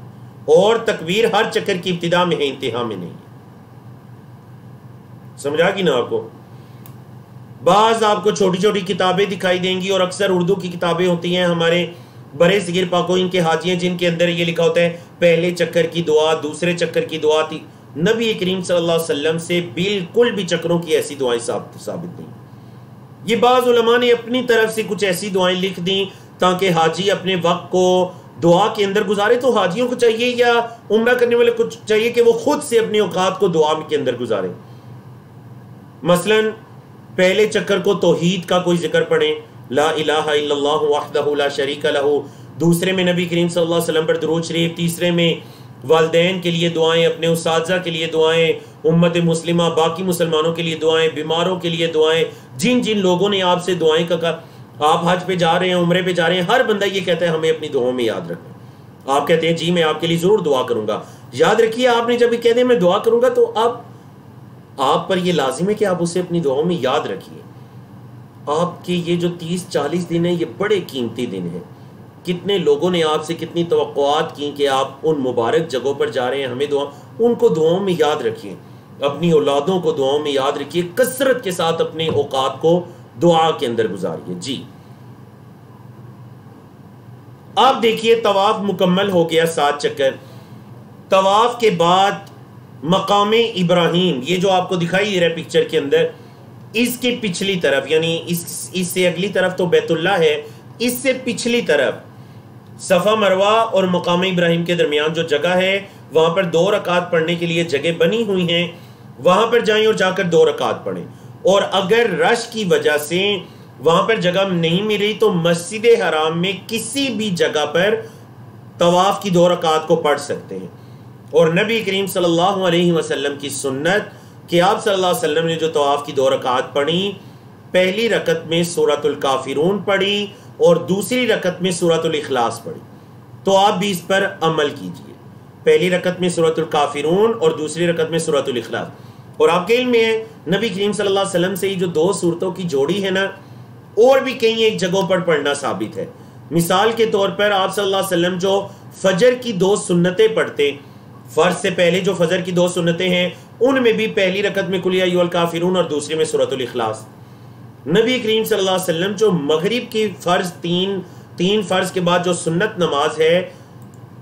اور تکبیر ہر چکر کی ابتدا میں ہے، انتہا میں نہیں ہے۔ سمجھا کہ نہ آپ کو؟ بعض آپ کو چھوٹی چھوٹی کتابیں دکھائی دیں گی، اور اکثر اردو کی کتابیں ہوتی ہیں ہمارے برے صغیر پاکوئین کے حاجی ہیں، جن کے اندر یہ لکھا ہوتا ہے پہلے چکر کی دعا، دوسرے چکر کی دعا تھی۔ نبی کریم صلی اللہ علیہ وسلم سے بالکل بھی چکروں کی ایسی دعائیں ثابت نہیں۔ یہ بعض علماء نے اپنی طرف سے کچھ ایسی دعائیں لکھ دیں تاکہ حاجی اپنے وقت کو دعا کے اندر گزارے۔ تو حاجیوں کو چاہیے یا عمرہ کرنے والے کو چاہیے کہ وہ خود سے اپنے اوقات کو دعا کے اندر گزارے۔ مثلا پہلے چکر کو توحید کا کوئی ذکر پڑھیں، لا الہ الا اللہ وحدہ لا شریک لہ، دوسرے میں نبی کریم صلی اللہ علیہ وسلم پر درود شریف، تیسرے میں والدین کے لیے دعائیں، اپنے اساتذہ کے لیے دعائیں، امت مسلمہ باقی مسلمانوں کے لیے دعائیں، بیماروں کے لیے دعائیں، جن جن لوگوں نے آپ سے دعائیں کا کہا۔ آپ حج پہ جا رہے ہیں، عمرے پہ جا رہے ہیں، ہر بندہ یہ کہتا ہے ہمیں اپنی دعاؤں میں یاد رکھنا۔ آپ کہتے ہیں جی میں آپ کے لیے ضرور دعا کروں گا۔ یاد رکھیے آپ نے جب یہ کہہ دیں میں دعا کروں گا تو آپ پر یہ لازم ہے کہ آپ اسے اپنی دعاؤں میں یاد رکھیے۔ آپ کے یہ جو 30-40 دن ہیں یہ بڑے قیمتی دن ہیں۔ کتنے لوگوں نے آپ سے کتنی توقعات کی کہ آپ ان مبارک جگہوں پر جا رہے ہیں، ہمیں ان کو دعاؤں میں یاد رکھیے، اپنی اولادوں کو دعاؤں میں یاد رکھیے، کثرت کے ساتھ اپنے اوقات کو دعا کے اندر گزاریے۔ جی آپ دیکھیے طواف مکمل ہو گیا 7 چکر۔ طواف کے بعد مقام ابراہیم، یہ جو آپ کو دکھائی دے رہا ہے پکچر کے اندر، اس کی پچھلی طرف، یعنی اس سے اگلی طرف تو بیت اللہ ہے، اس سے پچھلی طرف صفا مروہ اور مقام ابراہیم کے درمیان جو جگہ ہے وہاں پر 2 رکعت پڑھنے کے لیے جگہ بنی ہوئی ہیں، وہاں پر جائیں اور جا کر 2 رکعت پڑھیں۔ اور اگر رش کی وجہ سے وہاں پر جگہ نہیں مل رہی تو مسجد حرام میں کسی بھی جگہ پر طواف کی 2 رکعت کو پڑھ سکتے ہیں۔ اور نبی کریم صلی اللہ علیہ وسلم کی سنت کہ آپ صلی اللہ علیہ وسلم نے جو طواف کی 2 رکعت پڑھی، پہلی رکعت میں سورۃ الکافرون پڑھی اور دوسری رکعت میں سورۃ الاخلاص پڑھی، تو آپ بھی اس پر عمل کیجئے۔ پہلی رکعت میں سورۃ الکافرون اور دوسری رکعت میں سورۃ الاخلاص۔ اور آپ کے علم میں ہے نبی کریم صلی اللہ علیہ وسلم سے یہ جو 2 صورتوں کی جوڑی ہے نا، اور بھی کئی ایک جگہوں پر پڑھنا ثابت ہے۔ مثال کے طور پر آپ صلی اللہ علیہ وسلم جو فجر کی 2 سنتیں پڑھتے، فرض سے پہلے جو فجر کی 2 سنتیں ہیں ان میں بھی پہلی رکعت میں قل یا ایھا الکافرون اور دوسری میں سورۃ الاخلاص۔ نبی کریم صلی اللہ علیہ وسلم جو مغرب کی فرض تین فرض کے بعد جو سنت نماز ہے،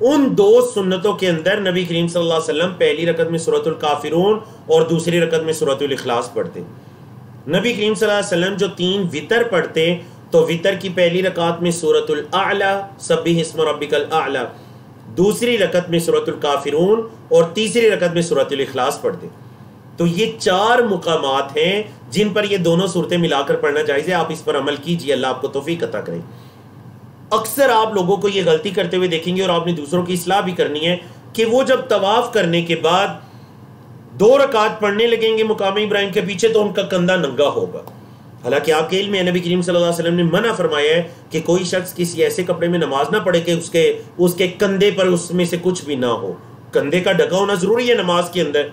ان 2 سنتوں کے اندر نبی کریم صلی اللہ علیہ وسلم پہلی رکعت میں سورۃ الکافرون اور دوسری رکعت میں سورۃ الاخلاص پڑھتے۔ نبی کریم صلی اللہ علیہ وسلم جو 3 وتر پڑھتے تو وتر کی پہلی رکعت میں سورۃ الاعلی سبح اسم ربک الاعلی، دوسری رکعت میں سورۃ الکافرون اور تیسری رکعت میں سورۃ الاخلاص پڑھتے۔ تو یہ 4 مقامات ہیں جن پر یہ دونوں صورتیں ملا کر پڑھنا جائز ہے۔ آپ اس پر عمل کیجئے، اللہ آپ کو توفیق عطا کرے۔ اکثر آپ لوگوں کو یہ غلطی کرتے ہوئے دیکھیں گے اور آپ نے دوسروں کی اصلاح بھی کرنی ہے کہ وہ جب طواف کرنے کے بعد 2 رکعت پڑھنے لگیں گے مقام ابراہیم کے پیچھے تو ان کا کندھا ننگا ہوگا۔ حالانکہ آپ کے علم میں نبی کریم صلی اللہ علیہ وسلم نے منع فرمایا ہے کہ کوئی شخص کسی ایسے کپڑے میں نماز نہ پڑھے کہ اس کے کندھے پر اس میں سے کچھ بھی نہ ہو۔ کندھے کا ڈھکا ہونا ضروری ہے نماز کے اندر۔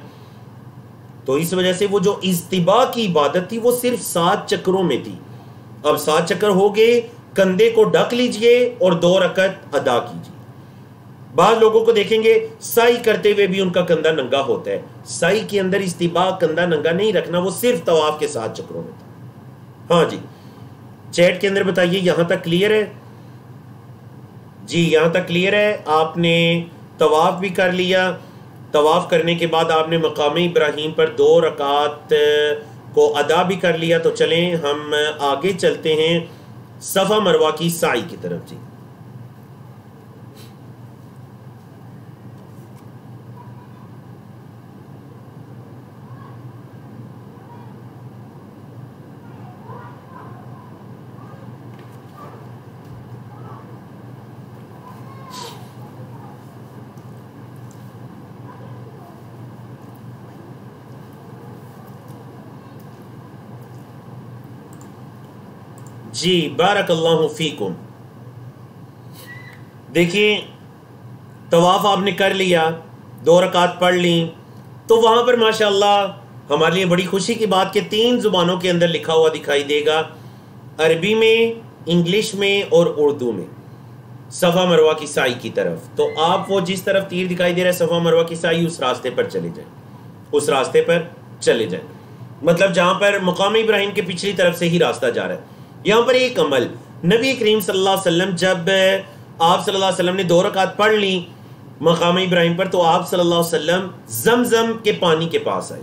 تو اس وجہ سے وہ جو اجتباء کی عبادت تھی وہ صرف 7 چکروں میں تھی۔ اب 7 چکر ہو گئے، کندھے کو ڈھک لیجئے اور 2 رکعت ادا کیجئے۔ بعض لوگوں کو دیکھیں گے سعی کرتے ہوئے بھی ان کا کندھا ننگا ہوتا ہے۔ سعی کے اندر اجتباء کندھا ننگا نہیں رکھنا، وہ صرف طواف کے 7 چکروں میں تھا۔ ہاں جی، چیٹ کے اندر بتائیے یہاں تک کلیئر ہے؟ جی یہاں تک کلیئر ہے۔ آپ نے طواف بھی کر لیا، طواف کرنے کے بعد آپ نے مقام ابراہیم پر 2 رکعت کو ادا بھی کر لیا۔ تو چلیں ہم آگے چلتے ہیں صفا مروہ کی سعی کی طرف۔ جی جی بارک اللہ فیکم۔ دیکھیں طواف آپ نے کر لیا، 2 رکعت پڑھ لیں، تو وہاں پر ماشاءاللہ ہمارے لیے بڑی خوشی کی بات کہ 3 زبانوں کے اندر لکھا ہوا دکھائی دے گا، عربی میں، انگلش میں اور اردو میں، صفا مروہ کی سعی کی طرف۔ تو آپ وہ جس طرف تیر دکھائی دے رہا ہے صفا مروہ کی سعی، اس راستے پر چلے جائیں، اس راستے پر چلے جائیں۔ مطلب جہاں پر مقام ابراہیم کے پچھلی طرف سے ہی راستہ جا رہا ہے۔ یہاں پر ایک عمل نبی کریم صلی اللہ علیہ وسلم جب آپ صلی اللہ علیہ وسلم نے 2 رکعت پڑھ لی مقام ابراہیم پر، تو آپ صلی اللہ علیہ وسلم زمزم کے پانی کے پاس آئے،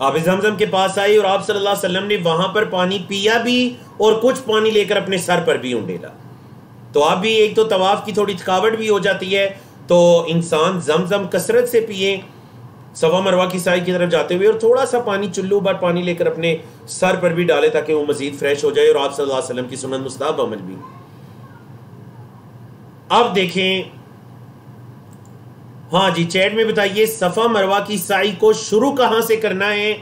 آپ زمزم کے پاس آئے اور آپ صلی اللہ علیہ وسلم نے وہاں پر پانی پیا بھی اور کچھ پانی لے کر اپنے سر پر بھی انڈیلا۔ تو آپ بھی ایک تو طواف کی تھوڑی تھکاوٹ بھی ہو جاتی ہے، تو انسان زمزم کثرت سے پیے صفا مروہ کی سعی کی طرف جاتے ہوئے، اور تھوڑا سا پانی چلو بھر پانی لے کر اپنے سر پر بھی ڈالے تاکہ وہ مزید فریش ہو جائے، اور آپ صلی اللہ علیہ وسلم کی سنت مستحب عمل بھی۔ اب دیکھیں، ہاں جی چیٹ میں بتائیے صفا مروہ کی سعی کو شروع کہاں سے کرنا ہے؟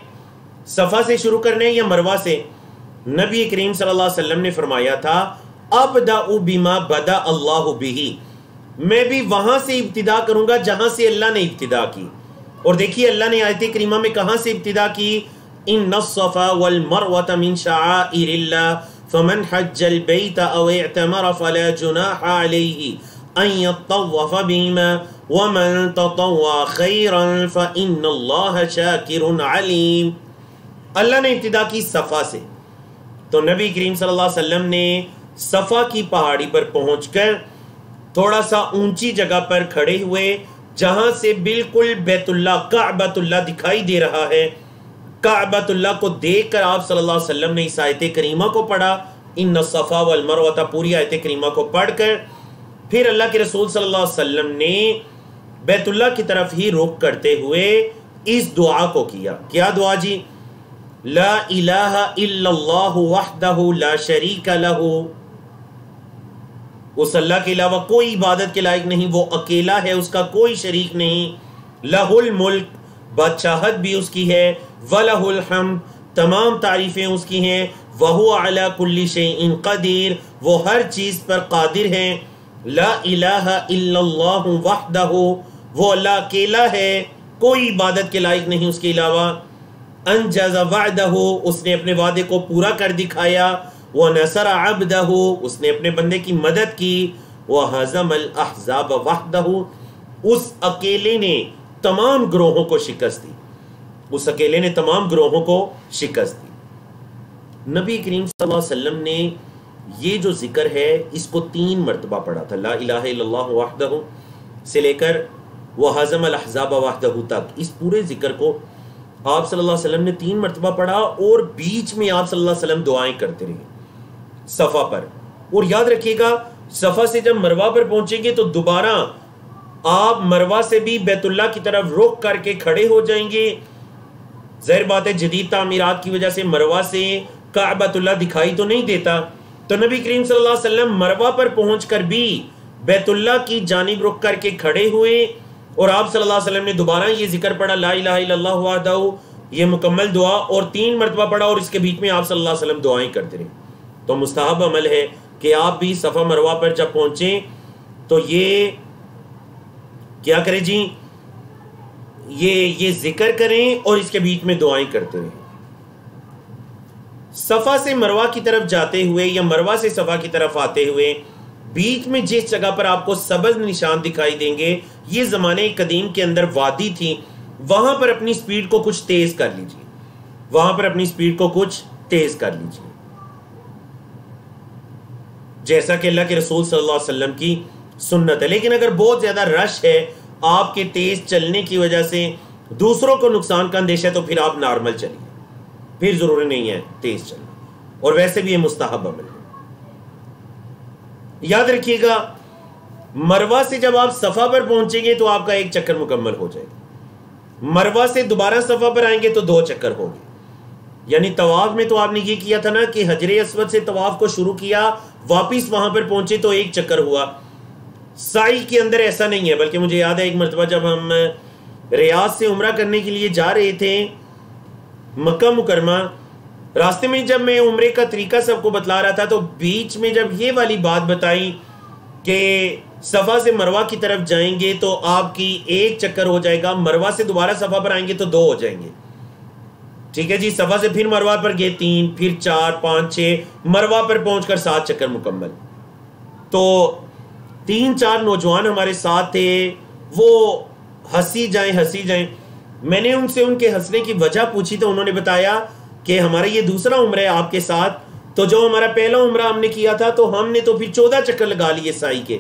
صفا سے شروع کرنا ہے یا مروہ سے؟ نبی کریم صلی اللہ علیہ وسلم نے فرمایا تھا ابدأ بما بدأ اللہ بہ، میں بھی وہاں سے ابتدا کروں گا جہاں سے اللہ نے ابتدا کی۔ اور دیکھیے اللہ نے آیت کریمہ میں کہاں سے ابتدا کی؟ ان الصفا والمروة من شعائر اللہ فمن حج البیت او اعتمر فلا جناح علیہ ان يطوف بهما ومن تطوع خیرا فإن اللہ شاکر علیم۔ اللہ نے ابتدا کی صفا سے، تو نبی کریم صلی اللہ علیہ وسلم نے صفا کی پہاڑی پر پہنچ کر تھوڑا سا اونچی جگہ پر کھڑے ہوئے، جہاں سے بالکل بیت اللہ کعبۃ اللہ دکھائی دے رہا ہے، کعبۃ اللہ کو دیکھ کر آپ صلی اللہ علیہ وسلم نے اس آیت کریمہ کو پڑھا، ان الصفا والمروہ، پوری آیت کریمہ کو پڑھ کر پھر اللہ کے رسول صلی اللہ علیہ وسلم نے بیت اللہ کی طرف ہی رخ کرتے ہوئے اس دعا کو کیا۔ کیا دعا جی؟ لا الہ الا اللہ وحدہ لا شریک لہ، اس اللہ کے علاوہ کوئی عبادت کے لائق نہیں، وہ اکیلا ہے، اس کا کوئی شریک نہیں، لہ الملک، بادشاہت بھی اس کی ہے، ولہ الحمد، تمام تعریفیں اس کی ہیں، وہو علی کل شیء قدیر، وہ ہر چیز پر قادر ہیں، لا الہ الا اللہ وحدہ، وہ اللہ اکیلا ہے، کوئی عبادت کے لائق نہیں اس کے علاوہ، انجز وعدہ، اس نے اپنے وعدے کو پورا کر دکھایا، وَنَصَرَ عَبْدَهُ، اس نے اپنے بندے کی مدد کی، وَهَزَمَ الْأَحْزَابَ وَحْدَهُ، اس اکیلے نے تمام گروہوں کو شکست دی، اس اکیلے نے تمام گروہوں کو شکست دی۔ نبی کریم صلی اللہ علیہ وسلم نے یہ جو ذکر ہے اس کو 3 مرتبہ پڑھا تھا، لا الہ الا اللہ وحدہ سے لے کر وَهَزَمَ الْأَحْزَابَ وَحْدَهُ تک، اس پورے ذکر کو آپ صلی اللہ علیہ وسلم نے 3 مرتبہ پڑھا، اور بیچ میں آپ صلی اللہ علیہ وسلم دعائیں کرتے رہے صفا پر۔ اور یاد رکھیے گا صفا سے جب مروہ پر پہنچیں گے تو دوبارہ آپ مروہ سے بھی بیت اللہ کی طرف رخ کر کے کھڑے ہو جائیں گے۔ ظاہر بات ہے جدید تعمیرات کی وجہ سے مروہ سے کعبۃ اللہ دکھائی تو نہیں دیتا، تو نبی کریم صلی اللہ علیہ وسلم مروہ پر پہنچ کر بھی بیت اللہ کی جانب رخ کر کے کھڑے ہوئے، اور آپ صلی اللہ علیہ وسلم نے دوبارہ یہ ذکر پڑھا لا الہ الا اللہ وحدہ، یہ مکمل دعا، اور 3 مرتبہ پڑھا، اور اس کے بیچ میں آپ صلی اللہ علیہ وسلم دعائیں کرتے رہے۔ تو مستحب عمل ہے کہ آپ بھی صفا مروہ پر جب پہنچیں تو یہ کیا کریں جی، یہ ذکر کریں اور اس کے بیچ میں دعائیں کرتے رہیں۔ صفا سے مروہ کی طرف جاتے ہوئے یا مروہ سے صفا کی طرف آتے ہوئے بیچ میں جس جگہ پر آپ کو سبز نشان دکھائی دیں گے، یہ زمانے قدیم کے اندر وادی تھی، وہاں پر اپنی سپیڈ کو کچھ تیز کر لیجئے، وہاں پر اپنی سپیڈ کو کچھ تیز کر لیجئے، جیسا کہ اللہ کے رسول صلی اللہ علیہ وسلم کی سنت ہے۔ لیکن اگر بہت زیادہ رش ہے، آپ کے تیز چلنے کی وجہ سے دوسروں کو نقصان کا اندیشہ ہے، تو پھر آپ نارمل چلیے، پھر ضروری نہیں ہے تیز چلنا، اور ویسے بھی یہ مستحب عمل ہے۔ یاد رکھیے گا مروہ سے جب آپ صفا پر پہنچیں گے تو آپ کا 1 چکر مکمل ہو جائے گا، مروہ سے دوبارہ صفا پر آئیں گے تو 2 چکر ہوں گے۔ یعنی طواف میں تو آپ نے یہ کیا تھا نا کہ حجر اسود سے طواف کو شروع کیا، واپس وہاں پر پہنچے تو 1 چکر ہوا۔ سعی کے اندر ایسا نہیں ہے، بلکہ مجھے یاد ہے ایک مرتبہ جب ہم ریاض سے عمرہ کرنے کے لیے جا رہے تھے مکہ مکرمہ، راستے میں جب میں عمرے کا طریقہ سب کو بتلا رہا تھا تو بیچ میں جب یہ والی بات بتائی کہ صفا سے مروہ کی طرف جائیں گے تو آپ کی 1 چکر ہو جائے گا، مروہ سے دوبارہ صفا پر آئیں گے تو 2 ہو جائیں گے، ٹھیک ہے جی۔ صفا سے پھر مروہ پر گئے 3، پھر 4، 5، 6، مروہ پر پہنچ کر 7 چکر مکمل۔ تو 3-4 نوجوان ہمارے ساتھ تھے، وہ ہنسی جائیں میں نے ان سے ان کے ہنسنے کی وجہ پوچھی تو انہوں نے بتایا کہ ہمارا یہ دوسرا عمرہ ہے آپ کے ساتھ، تو جو ہمارا پہلا عمرہ ہم نے کیا تھا تو ہم نے تو پھر 14 چکر لگا لیے سائی کے،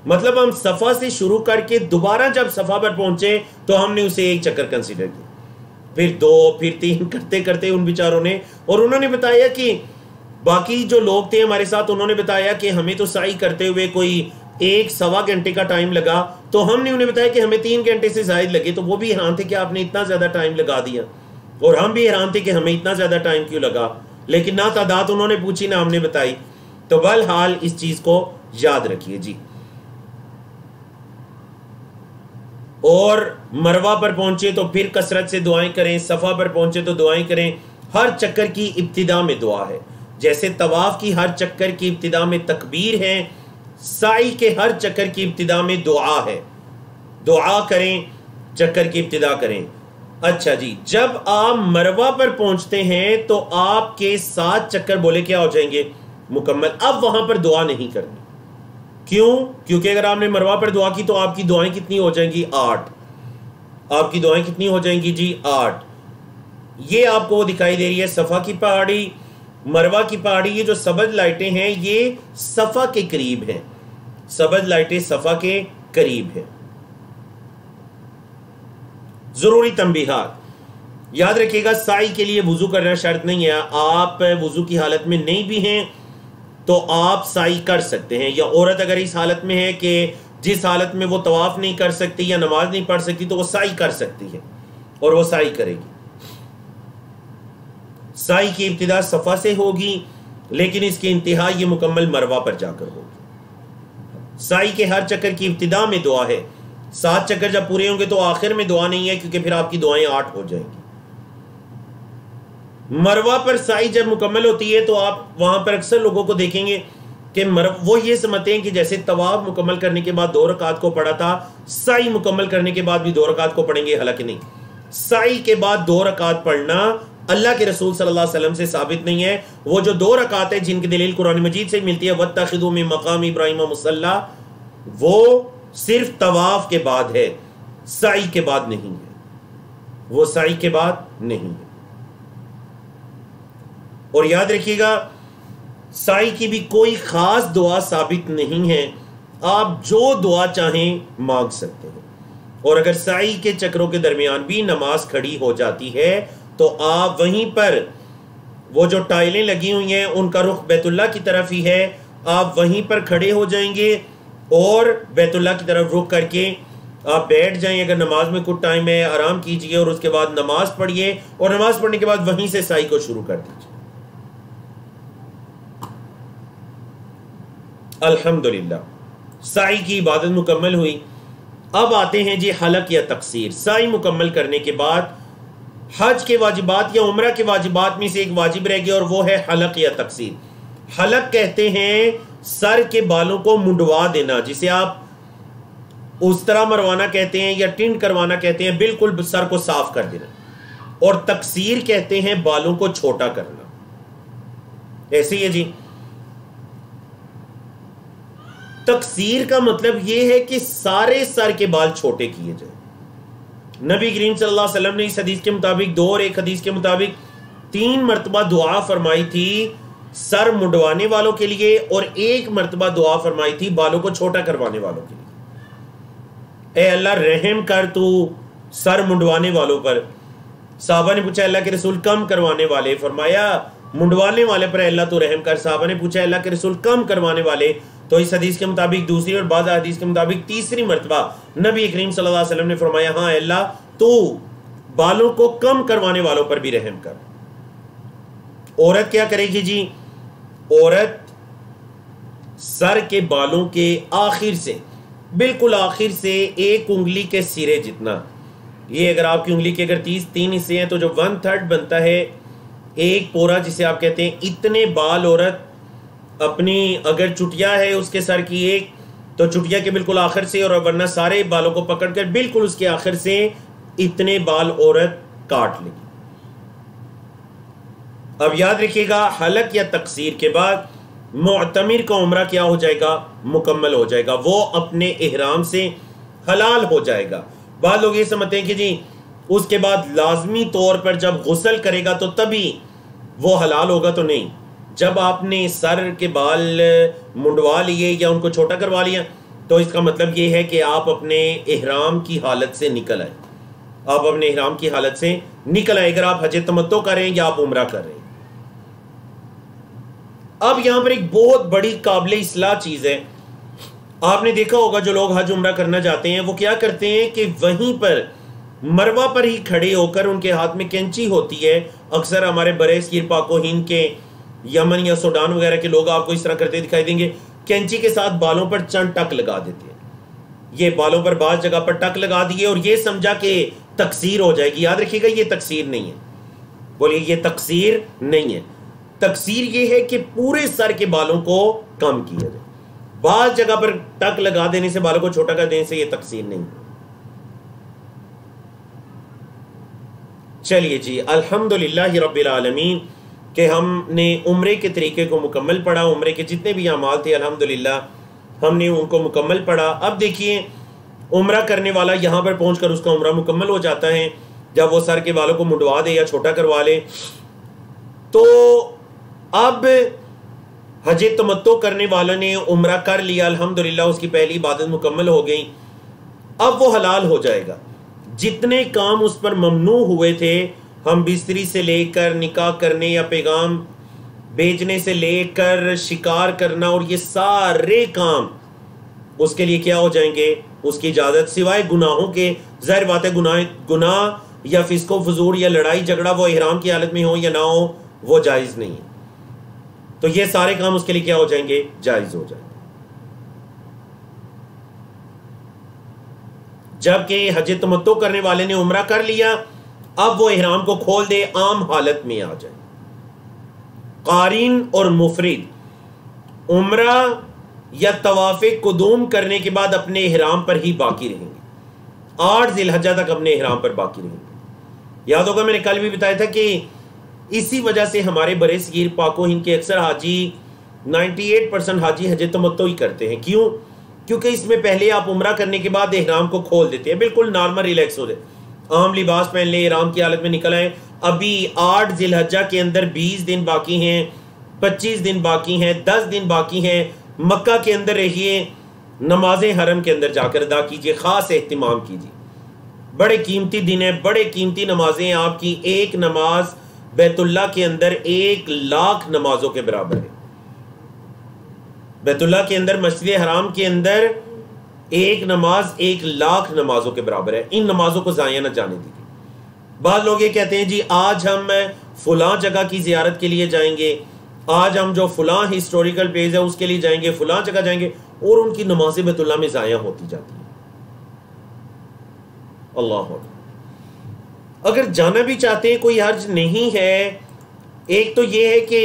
مطلب ہم صفا سے شروع کر کے دوبارہ جب صفا پر پہنچے تو ہم نے اسے 1 چکر کنسیڈر کیا، پھر 2 پھر 3 کرتے کرتے ان بیچاروں نے، اور انہوں نے بتایا کہ باقی جو لوگ تھے ہمارے ساتھ انہوں نے بتایا کہ ہمیں تو سائی کرتے ہوئے کوئی 1-1.25 گھنٹے کا ٹائم لگا، تو ہم نے انہیں بتایا کہ ہمیں 3 گھنٹے سے زائد لگے، تو وہ بھی حیران تھے کہ آپ نے اتنا زیادہ ٹائم لگا دیا، اور ہم بھی حیران تھے کہ ہمیں اتنا زیادہ ٹائم کیوں لگا، لیکن نہ تعداد انہوں نے پوچھی نہ ہم نے بتائی۔ تو بہرحال اس چیز کو یاد رکھیے جی۔ اور مروہ پر پہنچے تو پھر کثرت سے دعائیں کریں، صفا پر پہنچے تو دعائیں کریں، ہر چکر کی ابتدا میں دعا ہے، جیسے طواف کی ہر چکر کی ابتدا میں تکبیر ہے، سائی کے ہر چکر کی ابتدا میں دعا ہے، دعا کریں، چکر کی ابتدا کریں۔ اچھا جی، جب آپ مروہ پر پہنچتے ہیں تو آپ کے 7 چکر بولے کیا ہو جائیں گے؟ مکمل۔ اب وہاں پر دعا نہیں کرنی، کیوں؟ کیونکہ اگر آپ نے مروہ پر دعا کی تو آپ کی دعائیں کتنی ہو جائیں گی؟ 8۔ آپ کی دعائیں کتنی ہو جائیں گی جی؟ 8۔ یہ آپ کو وہ دکھائی دے رہی ہے صفا کی پہاڑی، مروہ کی پہاڑی، یہ جو سبز لائٹیں ہیں یہ صفا کے قریب ہیں، سبز لائٹیں صفا کے قریب ہیں۔ ضروری تنبیہات یاد رکھیے گا، سائی کے لیے وضو کرنا شرط نہیں ہے، آپ وضو کی حالت میں نہیں بھی ہیں تو آپ سائی کر سکتے ہیں، یا عورت اگر اس حالت میں ہے کہ جس حالت میں وہ طواف نہیں کر سکتی یا نماز نہیں پڑھ سکتی تو وہ سائی کر سکتی ہے اور وہ سائی کرے گی۔ سائی کی ابتدا صفا سے ہوگی لیکن اس کی انتہا یہ مکمل مروہ پر جا کر ہوگی۔ سائی کے ہر چکر کی ابتدا میں دعا ہے، 7 چکر جب پورے ہوں گے تو آخر میں دعا نہیں ہے کیونکہ پھر آپ کی دعائیں 8 ہو جائیں گی۔ مروہ پر سائی جب مکمل ہوتی ہے تو آپ وہاں پر اکثر لوگوں کو دیکھیں گے کہ وہ یہ سمجھتے ہیں کہ جیسے طواف مکمل کرنے کے بعد 2 رکعت کو پڑھا تھا، سائی مکمل کرنے کے بعد بھی 2 رکعت کو پڑھیں گے، حالانکہ نہیں، سائی کے بعد 2 رکعت پڑھنا اللہ کے رسول صلی اللہ علیہ وسلم سے ثابت نہیں ہے۔ وہ جو 2 رکعت ہے جن کی دلیل قرآن مجید سے ملتی ہے وَاتَّخِذُوا مِن مَقَامِ إِبْرَاهِيمَ مُصَلًّى، وہ صرف طواف کے بعد ہے، سائی کے بعد نہیں ہے، وہ سائی کے بعد نہیں ہے۔ اور یاد رکھیے گا سائی کی بھی کوئی خاص دعا ثابت نہیں ہے، آپ جو دعا چاہیں مانگ سکتے ہیں، اور اگر سائی کے چکروں کے درمیان بھی نماز کھڑی ہو جاتی ہے تو آپ وہیں پر وہ جو ٹائلیں لگی ہوئی ہیں ان کا رخ بیت اللہ کی طرف ہی ہے، آپ وہیں پر کھڑے ہو جائیں گے اور بیت اللہ کی طرف رخ کر کے آپ بیٹھ جائیں، اگر نماز میں کچھ ٹائم ہے آرام کیجئے اور اس کے بعد نماز پڑھیے، اور نماز پڑھنے کے بعد وہیں سے سائی کو شروع کر دیجئے۔ الحمدللہ سائی کی عبادت مکمل ہوئی۔ اب آتے ہیں جی حلق یا تقصیر۔ سائی مکمل کرنے کے بعد حج کے واجبات یا عمرہ کے واجبات میں سے ایک واجب رہ گیا اور وہ ہے حلق یا تقصیر۔ حلق کہتے ہیں سر کے بالوں کو منڈوا دینا، جسے آپ اس طرح مروانا کہتے ہیں یا ٹنڈ کروانا کہتے ہیں، بالکل سر کو صاف کر دینا، اور تقصیر کہتے ہیں بالوں کو چھوٹا کرنا۔ ایسے ہی ہے جی، تقصیر کا مطلب یہ ہے کہ سارے سر کے بال چھوٹے کیے جائیں۔ نبی کریم صلی اللہ علیہ وسلم نے اس حدیث کے مطابق 2 اور ایک حدیث کے مطابق 3 مرتبہ دعا فرمائی تھی سر منڈوانے والوں کے لیے، اور 1 مرتبہ دعا فرمائی تھی بالوں کو چھوٹا کروانے والوں کے لیے۔ اے اللہ رحم کر تو سر منڈوانے والوں پر۔ صحابہ نے پوچھا اللہ کے رسول کم کروانے والے، فرمایا منڈوانے والے پر اللہ تو رحم کر۔ صحابہ نے پوچھا اللہ کے رسول کم کروانے والے، تو اس حدیث کے مطابق دوسری اور بعض حدیث کے مطابق تیسری مرتبہ نبی کریم صلی اللہ علیہ وسلم نے فرمایا ہاں اللہ تو بالوں کو کم کروانے والوں پر بھی رحم کر۔ عورت کیا کرے گی جی؟ عورت سر کے بالوں کے آخر سے، بالکل آخر سے 1 انگلی کے سرے جتنا، یہ اگر آپ کی انگلی کے اگر 3 حصے ہیں تو جو 1/3 بنتا ہے 1 پورا جسے آپ کہتے ہیں، اتنے بال عورت اپنی، اگر چٹیا ہے اس کے سر کی 1 تو چٹیا کے بالکل آخر سے، اور ورنہ سارے بالوں کو پکڑ کر بالکل اس کے آخر سے اتنے بال عورت کاٹ لے گی۔ اب یاد رکھیے گا حلق یا تقصیر کے بعد معتمر کا عمرہ کیا ہو جائے گا؟ مکمل ہو جائے گا، وہ اپنے احرام سے حلال ہو جائے گا۔ بعض لوگ یہ سمجھتے ہیں کہ جی اس کے بعد لازمی طور پر جب غسل کرے گا تو تبھی وہ حلال ہوگا تو نہیں. جب آپ نے سر کے بال منڈوا لیے یا ان کو چھوٹا کروا لیا تو اس کا مطلب یہ ہے کہ آپ اپنے احرام کی حالت سے نکل آئے. آپ اپنے احرام کی حالت سے نکل آئے اگر آپ حج تمتع کر رہے ہیں یا آپ عمرہ کر رہے ہیں. اب یہاں پر ایک بہت بڑی قابل اصلاح چیز ہے. آپ نے دیکھا ہوگا جو لوگ حج عمرہ کرنا جاتے ہیں وہ کیا کرتے ہیں کہ وہیں پر مروہ پر ہی کھڑے ہو کر ان کے ہاتھ میں کینچی ہوتی ہے. اکثر ہمارے برے صغیر پاک و ہند کے یمن یا سوڈان وغیرہ کے لوگ آپ کو اس طرح کرتے دکھائی دیں گے. کینچی کے ساتھ بالوں پر چند ٹک لگا دیتے ہیں. یہ بالوں پر بعض جگہ پر ٹک لگا دیے اور یہ سمجھا کہ تقصیر ہو جائے گی. یاد رکھیے گا یہ تقصیر نہیں ہے. بولیے یہ تقصیر نہیں ہے. تقصیر یہ ہے کہ پورے سر کے بالوں کو کم کیا جائے. بعض جگہ پر ٹک لگا دینے سے بالوں کو چھوٹا کر دینے سے یہ تقصیر نہیں ہے. چلیے جی الحمدللہ رب العالمین کہ ہم نے عمرے کے طریقے کو مکمل پڑھا. عمرے کے جتنے بھی اعمال تھے الحمدللہ ہم نے ان کو مکمل پڑھا. اب دیکھیے عمرہ کرنے والا یہاں پر پہنچ کر اس کا عمرہ مکمل ہو جاتا ہے جب وہ سر کے بالوں کو منڈوا دے یا چھوٹا کروا لے. تو اب حج تمتع کرنے والا نے عمرہ کر لیا الحمدللہ اس کی پہلی عبادت مکمل ہو گئی. اب وہ حلال ہو جائے گا. جتنے کام اس پر ممنوع ہوئے تھے ہم بستری سے لے کر نکاح کرنے یا پیغام بیچنے سے لے کر شکار کرنا اور یہ سارے کام اس کے لیے کیا ہو جائیں گے اس کی اجازت سوائے گناہوں کے. ظاہر بات ہے گناہ یا فسق و فجور یا لڑائی جھگڑا وہ احرام کی حالت میں ہو یا نہ ہو وہ جائز نہیں ہے. تو یہ سارے کام اس کے لیے کیا ہو جائیں گے جائز ہو جائیں گے. جبکہ حج تمتع کرنے والے نے عمرہ کر لیا اب وہ احرام کو کھول دے عام حالت میں آ جائے. قارین اور مفرد عمرہ یا طواف قدوم کرنے کے بعد اپنے احرام پر ہی باقی رہیں گے. 8 ذی الحجہ تک اپنے احرام پر باقی رہیں گے. یاد ہوگا میں نے کل بھی بتایا تھا کہ اسی وجہ سے ہمارے برے صغیر پاک و ہند کے اکثر حاجی 98% حاجی حج تمتع ہی کرتے ہیں. کیوں؟ کیونکہ اس میں پہلے آپ عمرہ کرنے کے بعد احرام کو کھول دیتے ہیں بالکل نارمل ریلیکس ہو جائے عام لباس پہن لیں احرام کی حالت میں نکل آئیں. ابھی 8 ذی الحجہ کے اندر 20 دن باقی ہیں 25 دن باقی ہیں 10 دن باقی ہیں. مکہ کے اندر رہیے نمازیں حرم کے اندر جا کر ادا کیجیے. خاص اہتمام کیجیے. بڑے قیمتی دن ہیں بڑے قیمتی نمازیں ہیں. آپ کی ایک نماز بیت اللہ کے اندر 1,00,000 نمازوں کے برابر ہے. بیت اللہ کے اندر مسجد حرام کے اندر ایک نماز 1,00,000 نمازوں کے برابر ہے. ان نمازوں کو ضائع نہ جانے دیجیے. بعض لوگ یہ کہتے ہیں جی آج ہم فلاں جگہ کی زیارت کے لیے جائیں گے آج ہم جو فلاں ہسٹوریکل پلیس ہے اس کے لیے جائیں گے فلاں جگہ جائیں گے اور ان کی نمازیں بیت اللہ میں ضائع ہوتی جاتی ہیں. اللہ اکبر. اگر جانا بھی چاہتے ہیں کوئی حرج نہیں ہے. ایک تو یہ ہے کہ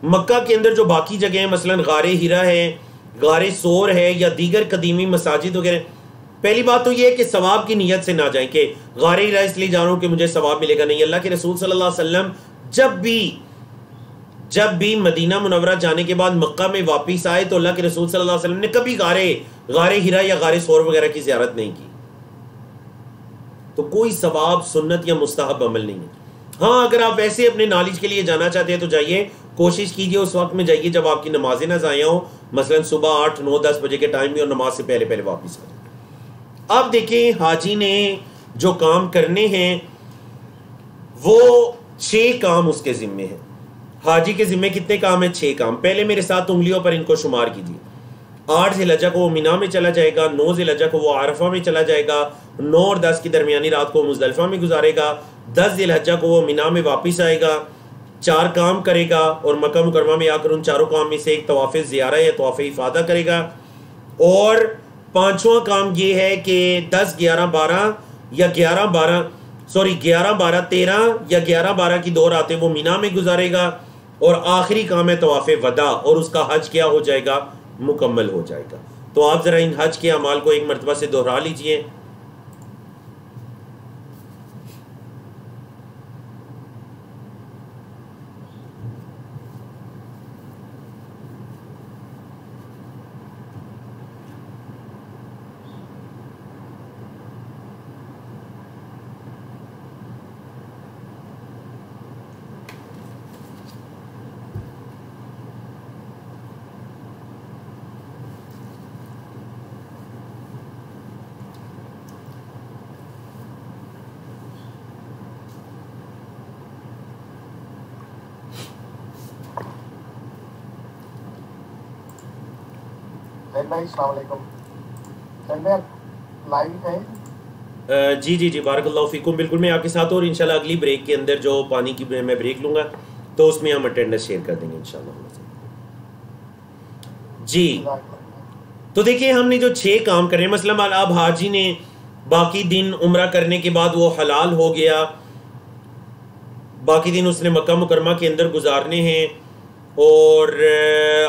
مکہ کے اندر جو باقی جگہ ہیں مثلا غار ہیرا ہے غار سور ہے یا دیگر قدیمی مساجد وغیرہ پہلی بات تو یہ ہے کہ ثواب کی نیت سے نہ جائیں کہ غار ہیرا اس لیے جا رہا ہوں کہ مجھے ثواب ملے گا. نہیں. اللہ کے رسول صلی اللہ علیہ وسلم جب بھی مدینہ منورہ جانے کے بعد مکہ میں واپس آئے تو اللہ کے رسول صلی اللہ علیہ وسلم نے کبھی غار ہیرا یا غار سور وغیرہ کی زیارت نہیں کی. تو کوئی ثواب سنت یا مستحب عمل نہیں ہے. ہاں اگر آپ ویسے اپنے نالج کے لیے جانا چاہتے ہیں تو جائیے کوشش کیجیے اس وقت میں جائیے جب آپ کی نمازیں نہ ضائع ہوں مثلا صبح 8 9 10 بجے کے ٹائم میں اور نماز سے پہلے پہلے واپس آ جائیں. اب دیکھیں حاجی نے جو کام کرنے ہیں وہ 6 کام اس کے ذمے ہیں. حاجی کے ذمے کتنے کام ہیں 6 کام. پہلے میرے ساتھ انگلیوں پر ان کو شمار کیجیے. 8 ذی الحجہ کو وہ مینا میں چلا جائے گا 9 ذی الحجہ کو وہ عرفہ میں چلا جائے گا 9 اور 10 کی درمیانی رات کو مزدلفہ میں گزارے گا 10 ذی الحجہ کو وہ مینا میں واپس آئے گا 4 کام کرے گا اور مکہ مکرمہ میں آ کر ان 4 کام میں سے ایک طواف زیارہ یا طواف افادہ کرے گا. اور 5واں کام یہ ہے کہ 10 11 12 یا 11 12 13 یا 11 12 کی 2 راتیں وہ مینا میں گزارے گا. اور آخری کام ہے طواف وداع اور اس کا حج کیا ہو جائے گا مکمل ہو جائے گا. تو آپ ذرا ان حج کے اعمال کو ایک مرتبہ سے دہرا لیجئے. بھائی السلام علیکم، لائیو ہے؟ جی جی جی، بارک اللہ فیکم، بالکل میں آپ کے ساتھ، اور انشاءاللہ اگلی بریک کے اندر جو پانی کی میں بریک لوں گا تو اس میں ہم اٹینڈنس شیئر کر دیں گے انشاءاللہ۔ جی تو دیکھیں ہم نے جو 6 کام کرے ہیں، مثلا اب حاجی نے باقی دن عمرہ کرنے کے بعد وہ حلال ہو گیا، باقی دن اس نے مکہ مکرمہ کے اندر گزارنے ہیں اور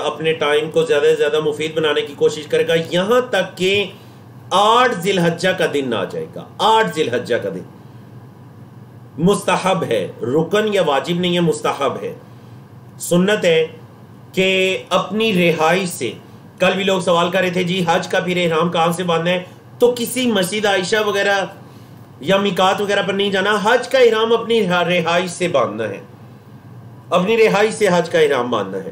اپنے ٹائم کو زیادہ سے زیادہ مفید بنانے کی کوشش کرے گا، یہاں تک کہ 8 ذی الحجہ کا دن آ جائے گا۔ 8 ذی الحجہ کا دن مستحب ہے، رکن یا واجب نہیں ہے، مستحب ہے، سنت ہے کہ اپنی رہائش سے، کل بھی لوگ سوال کر رہے تھے جی حج کا پھر احرام کہاں سے باندھنا ہے، تو کسی مسجد عائشہ وغیرہ یا میقات وغیرہ پر نہیں جانا، حج کا احرام اپنی رہائش سے باندھنا ہے، اپنی رہائش سے حج کا احرام باندھنا ہے۔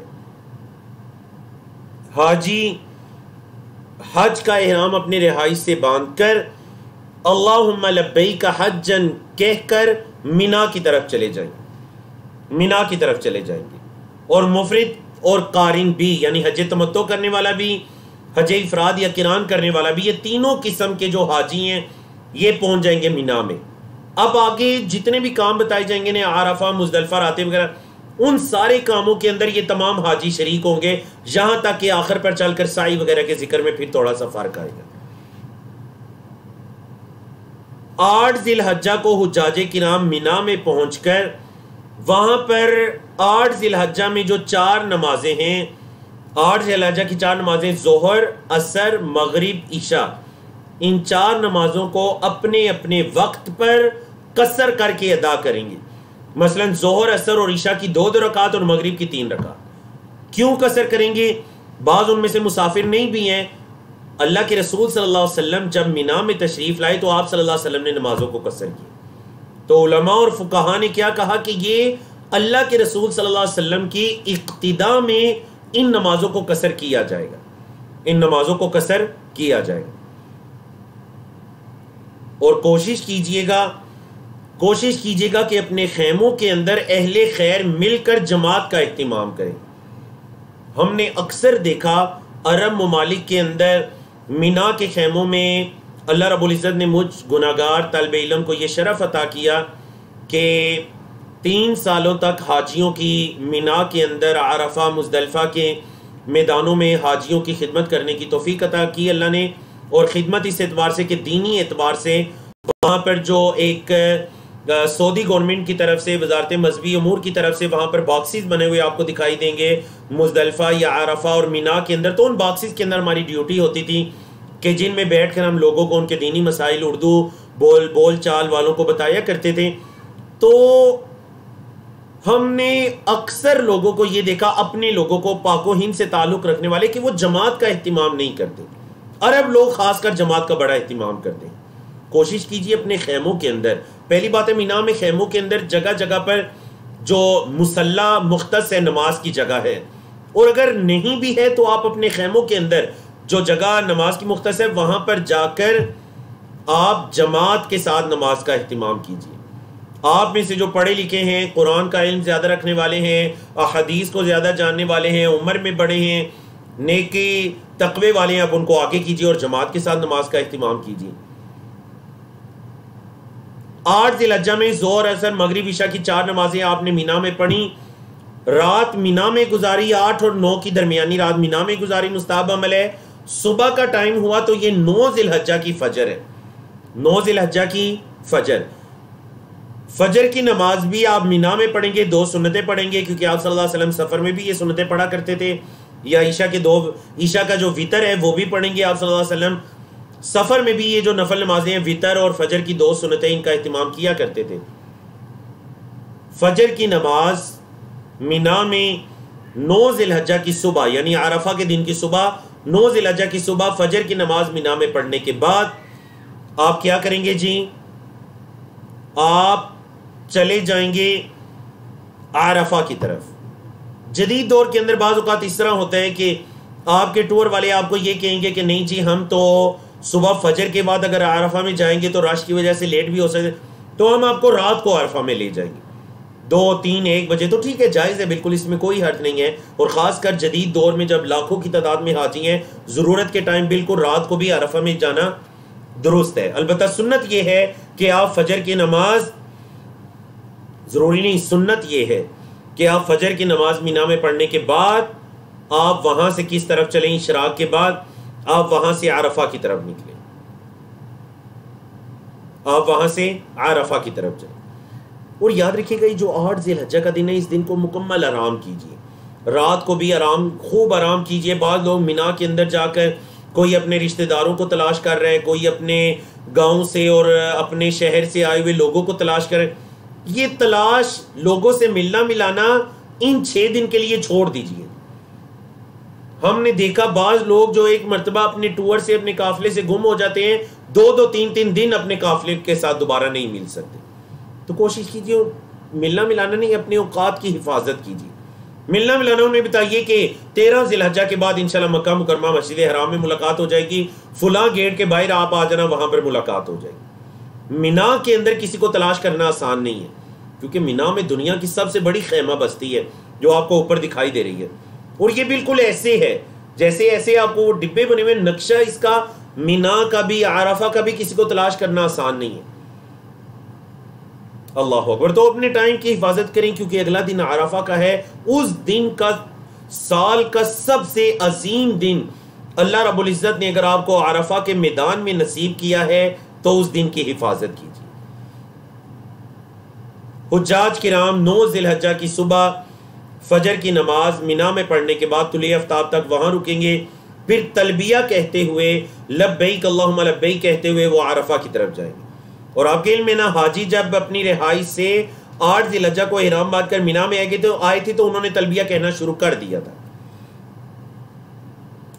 حاجی حج کا احرام اپنی رہائش سے باندھ کر اللہم لبیک حجن کہہ کر مینا کی طرف چلے جائیں، مینا کی طرف چلے جائیں گے، اور مفرد اور قارن بھی، یعنی حج تمتع کرنے والا بھی، حج افراد یا قران کرنے والا بھی، یہ تینوں قسم کے جو حاجی ہیں یہ پہنچ جائیں گے مینا میں۔ اب آگے جتنے بھی کام بتائے جائیں گے نا، عرفہ، مزدلفہ، راتب وغیرہ، ان سارے کاموں کے اندر یہ تمام حاجی شریک ہوں گے، یہاں تک کہ آخر پر چل کر سعی وغیرہ کے ذکر میں پھر تھوڑا سا فرق آئے گا۔ 8 ذی الحجہ کو حجاج کرام مینا میں پہنچ کر وہاں پر 8 ذی الحجہ میں جو 4 نمازیں ہیں، 8 ذی الحجہ کی 4 نمازیں، ظہر، عصر، مغرب، عشاء، ان 4 نمازوں کو اپنے اپنے وقت پر قصر کر کے ادا کریں گے۔ مثلا ظہر، عصر اور عشاء کی 2 رکعت اور مغرب کی 3 رکعت۔ کیوں قصر کریں گے؟ بعض ان میں سے مسافر نہیں بھی ہیں۔ اللہ کے رسول صلی اللہ علیہ وسلم جب مینا میں تشریف لائے تو آپ صلی اللہ علیہ وسلم نے نمازوں کو قصر کی، تو علماء اور فقہاء نے کیا کہا کہ یہ اللہ کے رسول صلی اللہ علیہ وسلم کی اقتداء میں ان نمازوں کو قصر کیا جائے گا، ان نمازوں کو قصر کیا جائے گا۔ اور کوشش کیجئے گا کہ اپنے خیموں کے اندر اہل خیر مل کر جماعت کا اہتمام کریں۔ ہم نے اکثر دیکھا عرب ممالک کے اندر مینا کے خیموں میں اللہ رب العزت نے مجھ گناہگار طالب علم کو یہ شرف عطا کیا کہ 3 سالوں تک حاجیوں کی مینا کے اندر، عرفہ، مزدلفہ کے میدانوں میں حاجیوں کی خدمت کرنے کی توفیق عطا کی اللہ نے۔ اور خدمت اس اعتبار سے کہ دینی اعتبار سے وہاں پر جو ایک سعودی گورنمنٹ کی طرف سے، وزارت مذہبی امور کی طرف سے وہاں پر باکسز بنے ہوئے آپ کو دکھائی دیں گے مزدلفہ یا عرفہ اور مینا کے اندر، تو ان باکسز کے اندر ہماری ڈیوٹی ہوتی تھی کہ جن میں بیٹھ کر ہم لوگوں کو ان کے دینی مسائل اردو بول چال والوں کو بتایا کرتے تھے۔ تو ہم نے اکثر لوگوں کو یہ دیکھا، اپنے لوگوں کو، پاک و ہند سے تعلق رکھنے والے، کہ وہ جماعت کا اہتمام نہیں کرتے۔ عرب لوگ خاص کر جماعت کا بڑا اہتمام کرتے ہیں۔ کوشش کیجیے اپنے خیموں کے اندر، پہلی بات ہے مینا میں خیموں کے اندر جگہ جگہ پر جو مصلی مختص ہے، نماز کی جگہ ہے، اور اگر نہیں بھی ہے تو آپ اپنے خیموں کے اندر جو جگہ نماز کی مختص ہے وہاں پر جا کر آپ جماعت کے ساتھ نماز کا اہتمام کیجیے۔ آپ میں سے جو پڑھے لکھے ہیں، قرآن کا علم زیادہ رکھنے والے ہیں، حدیث کو زیادہ جاننے والے ہیں، عمر میں بڑے ہیں، نیکی تقوی والے ہیں، آپ ان کو آگے کیجیے اور جماعت کے ساتھ نماز کا اہتمام کیجیے۔ 8 ذی الحجہ میں ظہر، عصر، مغرب، عشاء کی 4 نمازیں آپ نے مینا میں پڑھی، رات مینا میں گزاری، 8 اور 9 کی درمیانی رات مینا میں گزاری، مستحب عمل ہے۔ صبح کا ٹائم ہوا تو یہ 9 ذی الحجہ کی فجر ہے، 9 ذی الحجہ کی فجر۔ فجر کی نماز بھی آپ مینا میں پڑھیں گے، 2 سنتیں پڑھیں گے، کیونکہ آپ صلی اللہ علیہ وسلم سفر میں بھی یہ سنتیں پڑھا کرتے تھے، یا عشاء کا جو وتر ہے وہ بھی پڑھیں گے آپ صلی اللہ علیہ وسلم۔ سفر میں بھی یہ جو نفل نمازیں ہیں، وتر اور فجر کی 2 سنتیں، ان کا اہتمام کیا کرتے تھے۔ فجر کی نماز مینا میں 9 ذی الحجہ کی صبح، یعنی عرفہ کے دن کی صبح، 9 ذی الحجہ کی صبح فجر کی نماز مینا میں پڑھنے کے بعد آپ کیا کریں گے جی؟ آپ چلے جائیں گے عرفہ کی طرف۔ جدید دور کے اندر بعض اوقات اس طرح ہوتا ہے کہ آپ کے ٹور والے آپ کو یہ کہیں گے کہ نہیں جی ہم تو صبح فجر کے بعد اگر عرفہ میں جائیں گے تو رش کی وجہ سے لیٹ بھی ہو سکتے، تو ہم آپ کو رات کو عرفہ میں لے جائیں گے۔ 2, 3, 1 بجے تو ٹھیک ہے، جائز ہے، بالکل اس میں کوئی حرج نہیں ہے. اور خاص کر جدید دور میں جب لاکھوں کی تعداد میں حاجی ہیں، ضرورت کے ٹائم بالکل رات کو بھی عرفہ میں جانا درست ہے. البتہ سنت یہ ہے کہ آپ فجر کی نماز، ضروری نہیں، سنت یہ ہے کہ آپ فجر کی نماز مینا میں پڑھنے کے بعد آپ وہاں سے کس طرف چلیں؟ اشراق کے بعد آپ وہاں سے عرفہ کی طرف نکلیں، آپ وہاں سے عرفہ کی طرف جائیں. اور یاد رکھیے گا جو 8 ذی الحجہ کا دن ہے، اس دن کو مکمل آرام کیجیے، رات کو بھی آرام، خوب آرام کیجیے. بعض لوگ مینا کے اندر جا کر کوئی اپنے رشتہ داروں کو تلاش کر رہے ہیں، کوئی اپنے گاؤں سے اور اپنے شہر سے آئے ہوئے لوگوں کو تلاش کر رہے ہیں. یہ تلاش، لوگوں سے ملنا ملانا ان 6 دن کے لیے چھوڑ دیجیے. ہم نے دیکھا بعض لوگ جو ایک مرتبہ اپنے ٹور سے، اپنے قافلے سے گم ہو جاتے ہیں، 2-3 دن اپنے قافلے کے ساتھ دوبارہ نہیں مل سکتے. تو کوشش کیجیے ملنا ملانا نہیں، اپنے اوقات کی حفاظت کیجیے. ملنا ملانا انہیں بتائیے کہ 13 ذی الحجہ کے بعد انشاءاللہ مکہ مکرمہ مسجد حرام میں ملاقات ہو جائے گی، فلاں گیٹ کے باہر آپ آ جانا، وہاں پر ملاقات ہو جائے گی. مینا کے اندر کسی کو تلاش کرنا آسان نہیں ہے، کیونکہ مینا میں دنیا کی سب سے بڑی خیمہ بستی ہے جو آپ کو اوپر دکھائی دے رہی ہے. اور یہ بالکل ایسے ہے جیسے ایسے آپ کو وہ ڈبے بنے ہوئے، نقشہ اس کا مینا کا بھی عرفہ کا بھی کسی کو تلاش کرنا آسان نہیں ہے. اللہ اکبر. تو اپنے ٹائم کی حفاظت کریں، کیونکہ اگلا دن عرفہ کا ہے. اس دن کا سال کا سب سے عظیم دن اللہ رب العزت نے اگر آپ کو عرفہ کے میدان میں نصیب کیا ہے تو اس دن کی حفاظت کیجیے. حجاج کرام 9 ذی الحجہ کی صبح فجر کی نماز مینا میں پڑھنے کے بعد طلوع آفتاب تک وہاں رکیں گے، پھر تلبیہ کہتے ہوئے، لبیک اللہم لبیک کہتے ہوئے وہ عرفہ کی طرف جائیں گے. اور آپ کے علم میں نا، حاجی جب اپنی رہائش سے 8 ذی الحجہ کو احرام باندھ کر مینا میں آئے تھے تو انہوں نے تلبیہ کہنا شروع کر دیا تھا.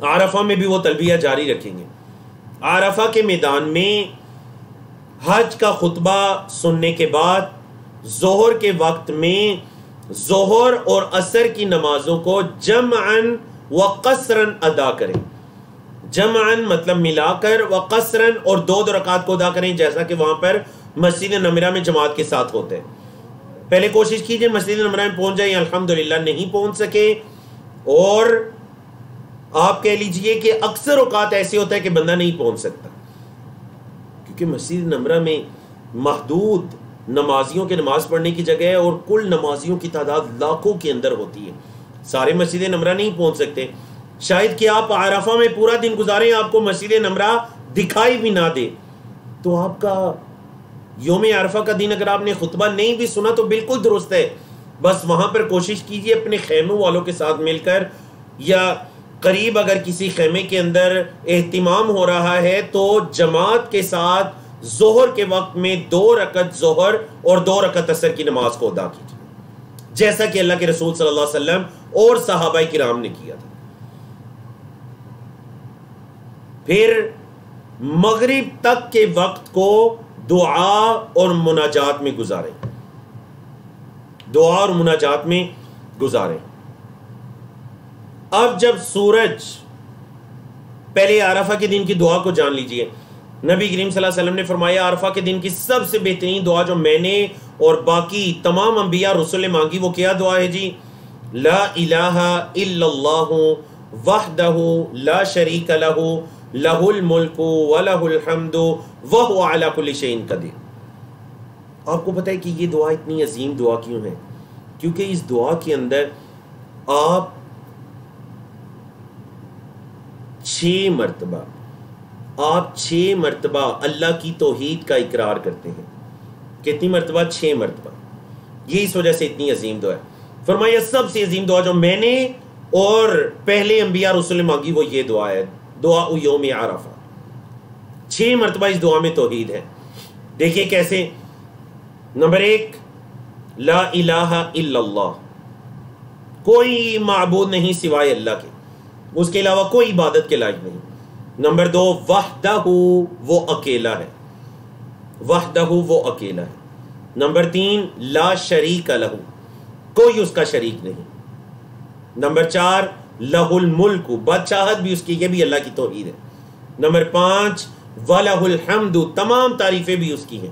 عرفہ میں بھی وہ تلبیہ جاری رکھیں گے. عرفہ کے میدان میں حج کا خطبہ سننے کے بعد ظہر کے وقت میں ظہر اور عصر کی نمازوں کو جمعاً و قصراً ادا کریں. جمعاً مطلب ملا کر، و قصراً اور 2 رکعات کو ادا کریں، جیسا کہ وہاں پر مسجد نمرہ میں جماعت کے ساتھ ہوتے ہیں. پہلے کوشش کیجئے مسجد نمرہ میں پہنچ جائیں. الحمدللہ نہیں پہنچ سکے، اور آپ کہہ لیجئے کہ اکثر اوقات ایسے ہوتا ہے کہ بندہ نہیں پہنچ سکتا، کیونکہ مسجد نمرہ میں محدود نمازیوں کے نماز پڑھنے کی جگہ ہے، اور کل نمازیوں کی تعداد لاکھوں کے اندر ہوتی ہے. سارے مسجد نمرہ نہیں پہنچ سکتے. شاید کہ آپ عرفہ میں پورا دن گزاریں، آپ کو مسجد نمرہ دکھائی بھی نہ دے، تو آپ کا یوم عرفہ کا دن اگر آپ نے خطبہ نہیں بھی سنا تو بالکل درست ہے. بس وہاں پر کوشش کیجئے اپنے خیموں والوں کے ساتھ مل کر، یا قریب اگر کسی خیمے کے اندر اہتمام ہو رہا ہے تو جماعت کے ساتھ ظہر کے وقت میں 2 رکعت ظہر اور 2 رکعت عصر کی نماز کو ادا کیجیے، جیسا کہ اللہ کے رسول صلی اللہ علیہ وسلم اور صحابہ کرام نے کیا تھا. پھر مغرب تک کے وقت کو دعا اور مناجات میں گزاریں، دعا اور مناجات میں گزاریں. اب جب سورج، پہلے عرفہ کے دن کی دعا کو جان لیجئے. نبی کریم صلی اللہ علیہ وسلم نے فرمایا عرفہ کے دن کی سب سے بہترین دعا جو میں نے اور باقی تمام انبیاء رسول نے مانگی، وہ کیا دعا ہے جی؟ لا الہ الا اللہ وحدہ لا شریک لہ لہ الملک ولہ الحمد وہو علی کل شیء قدیر. آپ کو پتہ ہے کہ یہ دعا اتنی عظیم دعا کیوں ہے؟ کیونکہ اس دعا کے اندر آپ 6 مرتبہ اللہ کی توحید کا اقرار کرتے ہیں. کتنی مرتبہ؟ 6 مرتبہ. یہ اس وجہ سے اتنی عظیم دعا ہے. فرمایا سب سے عظیم دعا جو میں نے اور پہلے انبیاء رسول نے مانگی وہ یہ دعا ہے، دعا یوم عرفہ. 6 مرتبہ اس دعا میں توحید ہے. دیکھیے کیسے. نمبر 1، لا الہ الا اللہ، کوئی معبود نہیں سوائے اللہ کے، اس کے علاوہ کوئی عبادت کے لائق نہیں. نمبر 2، وحدہ، وہ اکیلا ہے، وحدہ وہ اکیلا ہے. نمبر 3، لا شریک لہ، کوئی اس کا شریک نہیں. نمبر 4، لہ الملک، بادشاہت بھی اس کی، یہ بھی اللہ کی توحید ہے. نمبر 5، وَلَهُ الْحَمْدُ، تمام تعریفیں بھی اس کی ہیں.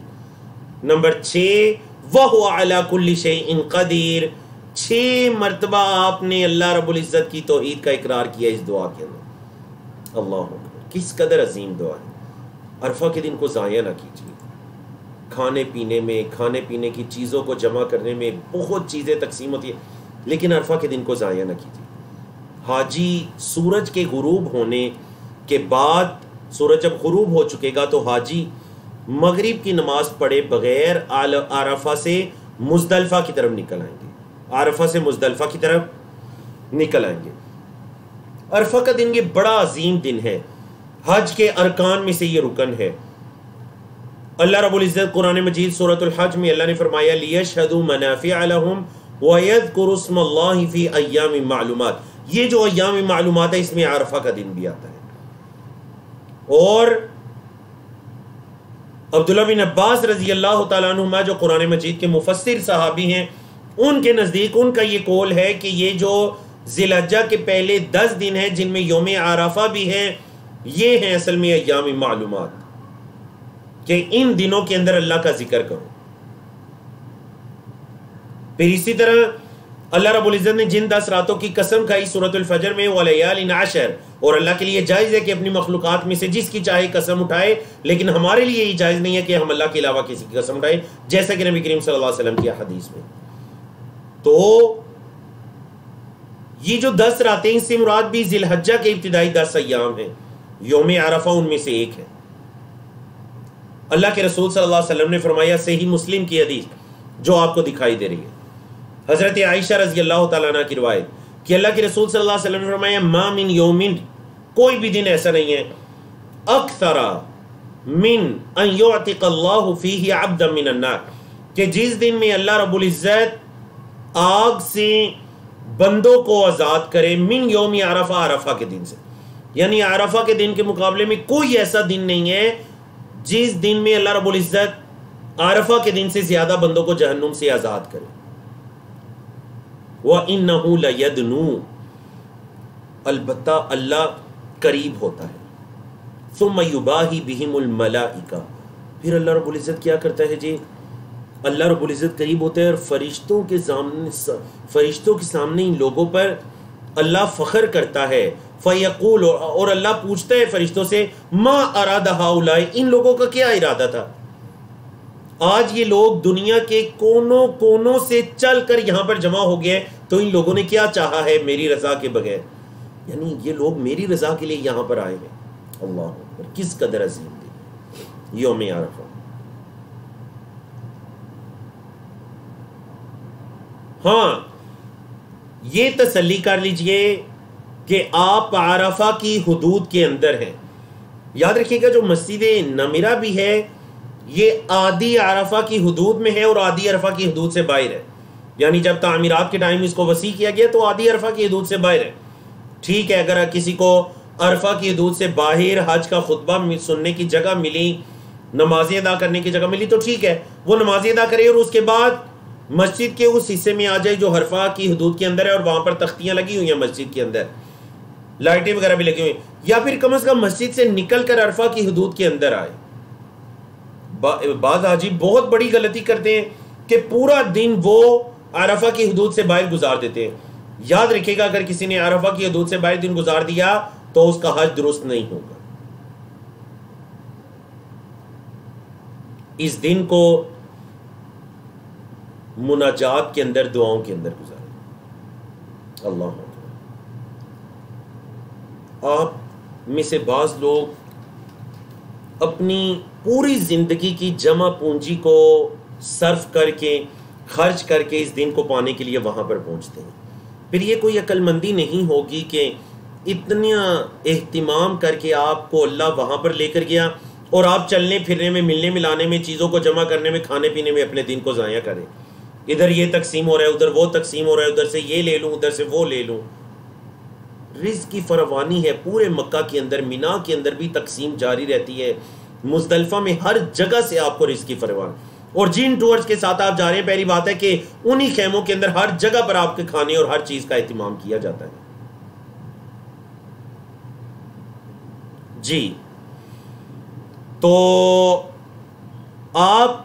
نمبر 6، وَهُوَ عَلَى كُلِّ شَيْءٍ قَدِيرٌ. 6 مرتبہ آپ نے اللہ رب العزت کی توحید کا اقرار کیا اس دعا کے اندر. اللہ اکبر، کس قدر عظیم دعا ہے. عرفہ کے دن کو ضائع نہ کیجیے. کھانے پینے کی چیزوں کو جمع کرنے میں بہت چیزیں تقسیم ہوتی ہیں، لیکن عرفہ کے دن کو ضائع نہ کیجیے. حاجی سورج کے غروب ہونے کے بعد، سورج جب غروب ہو چکے گا تو حاجی مغرب کی نماز پڑھے بغیر عرفہ سے مزدلفہ کی طرف نکل آئیں گے. عرفہ سے مزدلفہ کی طرف نکل آئیں گے. عرفہ کا دن یہ بڑا عظیم دن ہے. حج کے ارکان میں سے یہ رکن ہے. اللہ رب العزت قرآن مجید سورۃ الحج میں اللہ نے فرمایا لِيَشْهَدُوا مَنَافِعَ لَهُمْ وَيَذْكُرُوا اسْمَ اللَّهِ فِي أَيَّامٍ مَعْلُومَاتٍ. یہ جو ایام معلومات ہے اس میں عرفہ کا دن بھی آتا ہے. اور عبداللہ بن عباس رضی اللہ تعالیٰ عنہما جو قرآن مجید کے مفسر صحابی ہیں، ان کے نزدیک ان کا یہ قول ہے کہ یہ جو ذی الحجہ کے پہلے 10 دن ہیں جن میں یوم عرفہ بھی ہے، یہ ہیں اصل میں ایام معلومات، کہ ان دنوں کے اندر اللہ کا ذکر کرو. پھر اسی طرح اللہ رب العزت نے جن 10 راتوں کی قسم کھائی سورۃ الفجر میں وَلَيَالٍ عَشْرٍ، اور اللہ کے لیے جائز ہے کہ اپنی مخلوقات میں سے جس کی چاہے قسم اٹھائے، لیکن ہمارے لیے یہ جائز نہیں ہے کہ ہم اللہ کے علاوہ کسی کی قسم اٹھائے، جیسا کہ نبی کریم صلی اللہ علیہ وسلم کی حدیث میں. تو یہ جو 10 راتیں اس سے مراد بھی ذی الحجہ کے ابتدائی 10 ایام ہیں. یوم عرفہ ان میں سے ایک ہے. اللہ کے رسول صلی اللہ علیہ وسلم نے فرمایا، صحیح مسلم کی حدیث جو آپ کو دکھائی دے رہی ہے، حضرت عائشہ رضی اللہ تعالیٰ عنہ کی روایت، کہ اللہ کے رسول صلی اللہ علیہ وسلم نے فرمایا ما من یومن، کوئی بھی دن ایسا نہیں ہے، اکثر من ان یعتق اللہ فیہ عبدا من النار، کہ جس دن میں اللہ رب العزت آگ سے بندوں کو آزاد کرے، من یوم عرفہ، عرفہ کے دن سے. یعنی عرفہ کے دن کے مقابلے میں کوئی ایسا دن نہیں ہے جس دن میں اللہ رب العزت عرفہ کے دن سے زیادہ بندوں کو جہنم سے آزاد کرے. وَإِنَّهُ لَيَدْنُو، البتہ اللہ قریب ہوتا ہے. ثُمَّ يُبَاهِي بِهِمُ الْمَلَائِكَةُ، پھر اللہ رب العزت کیا کرتا ہے جی؟ اللہ رب العزت قریب ہوتا ہے اور فرشتوں کے سامنے ان لوگوں پر اللہ فخر کرتا ہے. فَيَقُولُ، اور اللہ پوچھتا ہے فرشتوں سے، مَا أَرَادَ هَؤُلَاءِ، ان لوگوں کا کیا ارادہ تھا؟ آج یہ لوگ دنیا کے کونوں کونوں سے چل کر یہاں پر جمع ہو گئے، تو ان لوگوں نے کیا چاہا ہے میری رضا کے بغیر؟ یعنی یہ لوگ میری رضا کے لیے یہاں پر آئے ہیں. اللہ اکبر، کس قدر عظیم دن یوم عرفہ. ہاں، یہ تسلی کر لیجئے کہ آپ عرفہ کی حدود کے اندر ہیں. یاد رکھیے گا جو مسجد نمرہ بھی ہے یہ آدھی عرفہ کی حدود میں ہے اور آدھی عرفہ کی حدود سے باہر ہے. یعنی جب تعمیرات کے ٹائم اس کو وسیع کیا گیا تو آدھی عرفہ کی حدود سے باہر ہے. ٹھیک ہے، اگر کسی کو عرفہ کی حدود سے باہر حج کا خطبہ سننے کی جگہ ملی، نمازیں ادا کرنے کی جگہ ملی، تو ٹھیک ہے، وہ نمازیں ادا کرے اور اس کے بعد مسجد کے اس حصے میں آ جائے جو عرفہ کی حدود کے اندر ہے، اور وہاں پر تختیاں لگی ہوئی ہیں مسجد کے اندر، لائٹیں وغیرہ بھی لگی ہوئی ہیں، یا پھر کم از کم مسجد سے نکل کر عرفہ کی حدود کے اندر آئے. بعض حاجی بہت بڑی غلطی کرتے ہیں کہ پورا دن وہ عرفہ کی حدود سے باہر گزار دیتے ہیں. یاد رکھے گا اگر کسی نے عرفہ کی حدود سے باہر دن گزار دیا تو اس کا حج درست نہیں ہوگا. اس دن کو مناجات کے اندر، دعاؤں کے اندر گزارے. اللہ اکبر. آپ میں سے بعض لوگ اپنی پوری زندگی کی جمع پونجی کو صرف کر کے، خرچ کر کے اس دن کو پانے کے لیے وہاں پر پہنچتے ہیں. پھر یہ کوئی عقل مندی نہیں ہوگی کہ اتنا اہتمام کر کے آپ کو اللہ وہاں پر لے کر گیا اور آپ چلنے پھرنے میں، ملنے ملانے میں، چیزوں کو جمع کرنے میں، کھانے پینے میں اپنے دن کو ضائع کریں. ادھر یہ تقسیم ہو رہا ہے، ادھر وہ تقسیم ہو رہا ہے، ادھر سے یہ لے لوں، ادھر سے وہ لے لوں. رزق کی فراوانی ہے پورے مکہ کے اندر، مینا کے اندر بھی تقسیم جاری رہتی ہے، مزدلفہ میں ہر جگہ سے آپ کو رزق کی فراوانی. اور جن ٹورز کے ساتھ آپ جا رہے ہیں، پہلی بات ہے کہ انہی خیموں کے اندر ہر جگہ پر آپ کے کھانے اور ہر چیز کا اہتمام کیا جاتا ہے. جی، تو آپ